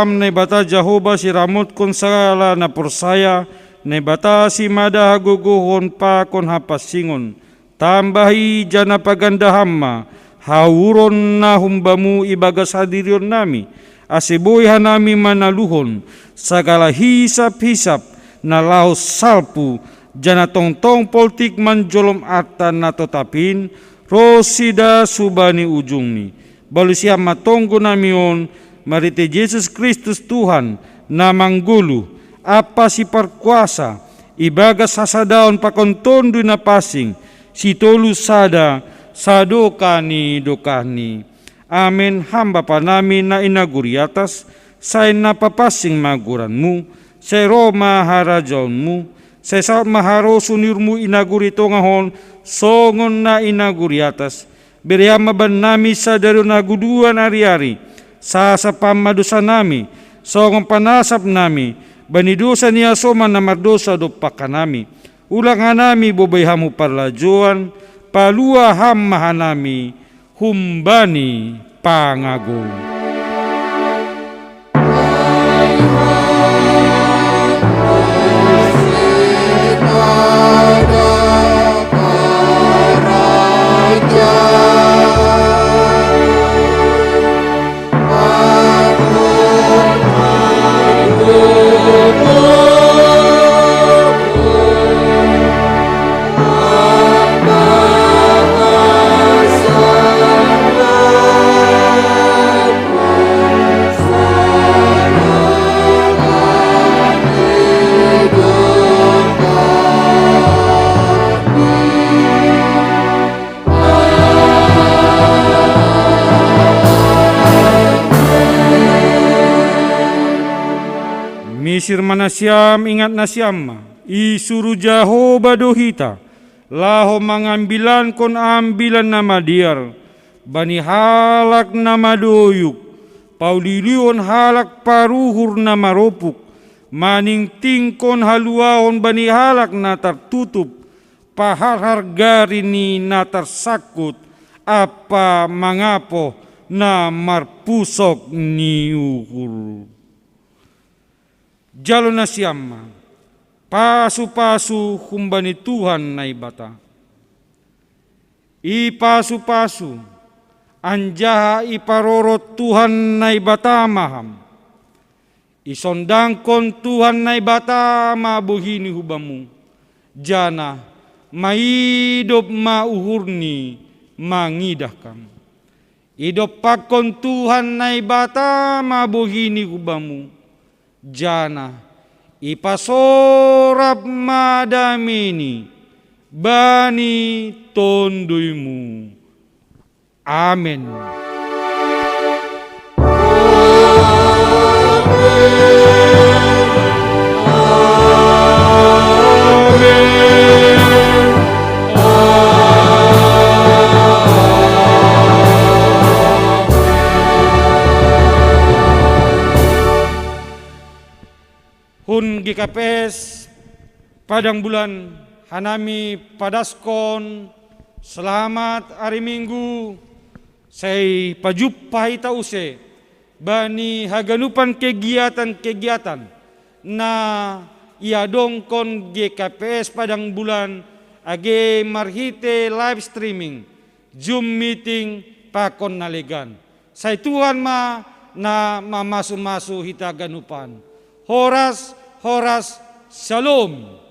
Ham nebata Jehovah si ramut kon sagala na persaya nebata si mada haguguhon pa kon hapasingon tambahi jana paganda hamma hauron na humbamu ibagas hadirion nami asiboy hanami manaluhon sagala hisap-hisap na laos salpu jana tongtong politik manjolom atan na totapin rosida subani ujungni balusia matonggo namion marite Yesus Kristus Tuhan na manggulu apa si perkuasa ibagas sasadaon pakontondo na pasing si tolu sada sadokani dokani. Amin. Hamba pa namin na inaguri atas say napapasing maguranmu say Roma harajaonmu say saot maharosunirmu inaguri tongahon songon na inaguri atas beriama ban nami sa daro naguduan ari-ari sa pamadusa nami, songong panasap nami, banidusa niya soman na mardosa do pakanami. Ulang hanami bobay hamu parlajuan, palua ham mahanami, humbani pangago. Misir manasyam ingat nasyam isuru Jehovah dohita laho mangambilan kon ambilan nama diar bani halak nama doyuk paulilion halak paruhur nama ropuk maning tingkon haluaon bani halak na tertutup pahar hargarini na tersakut apa mangapo na marpusok ni ukur. Jalo na siyama, pasu-pasu humbani Tuhan na ibata. Ipasu-pasu, anjaha iparorot Tuhan na ibata maham. Isondangkon Tuhan na ibata mabuhini hubamu. Jana, maidop mauhurni mangidahkan. Idop pakon Tuhan nai bata mabuhini hubamu. Jana ipasorap madamini bani tonduymu. Amin. Hun GKPS Padang Bulan Hanami Padaskon selamat hari Minggu saya pajuppa ita use bani haganupan kegiatan-kegiatan na ia dongkon GKPS Padang Bulan age marhite live streaming Zoom meeting pakon nalegan saya Tuhan ma na mamasu-masu hita ganupan horas shalom.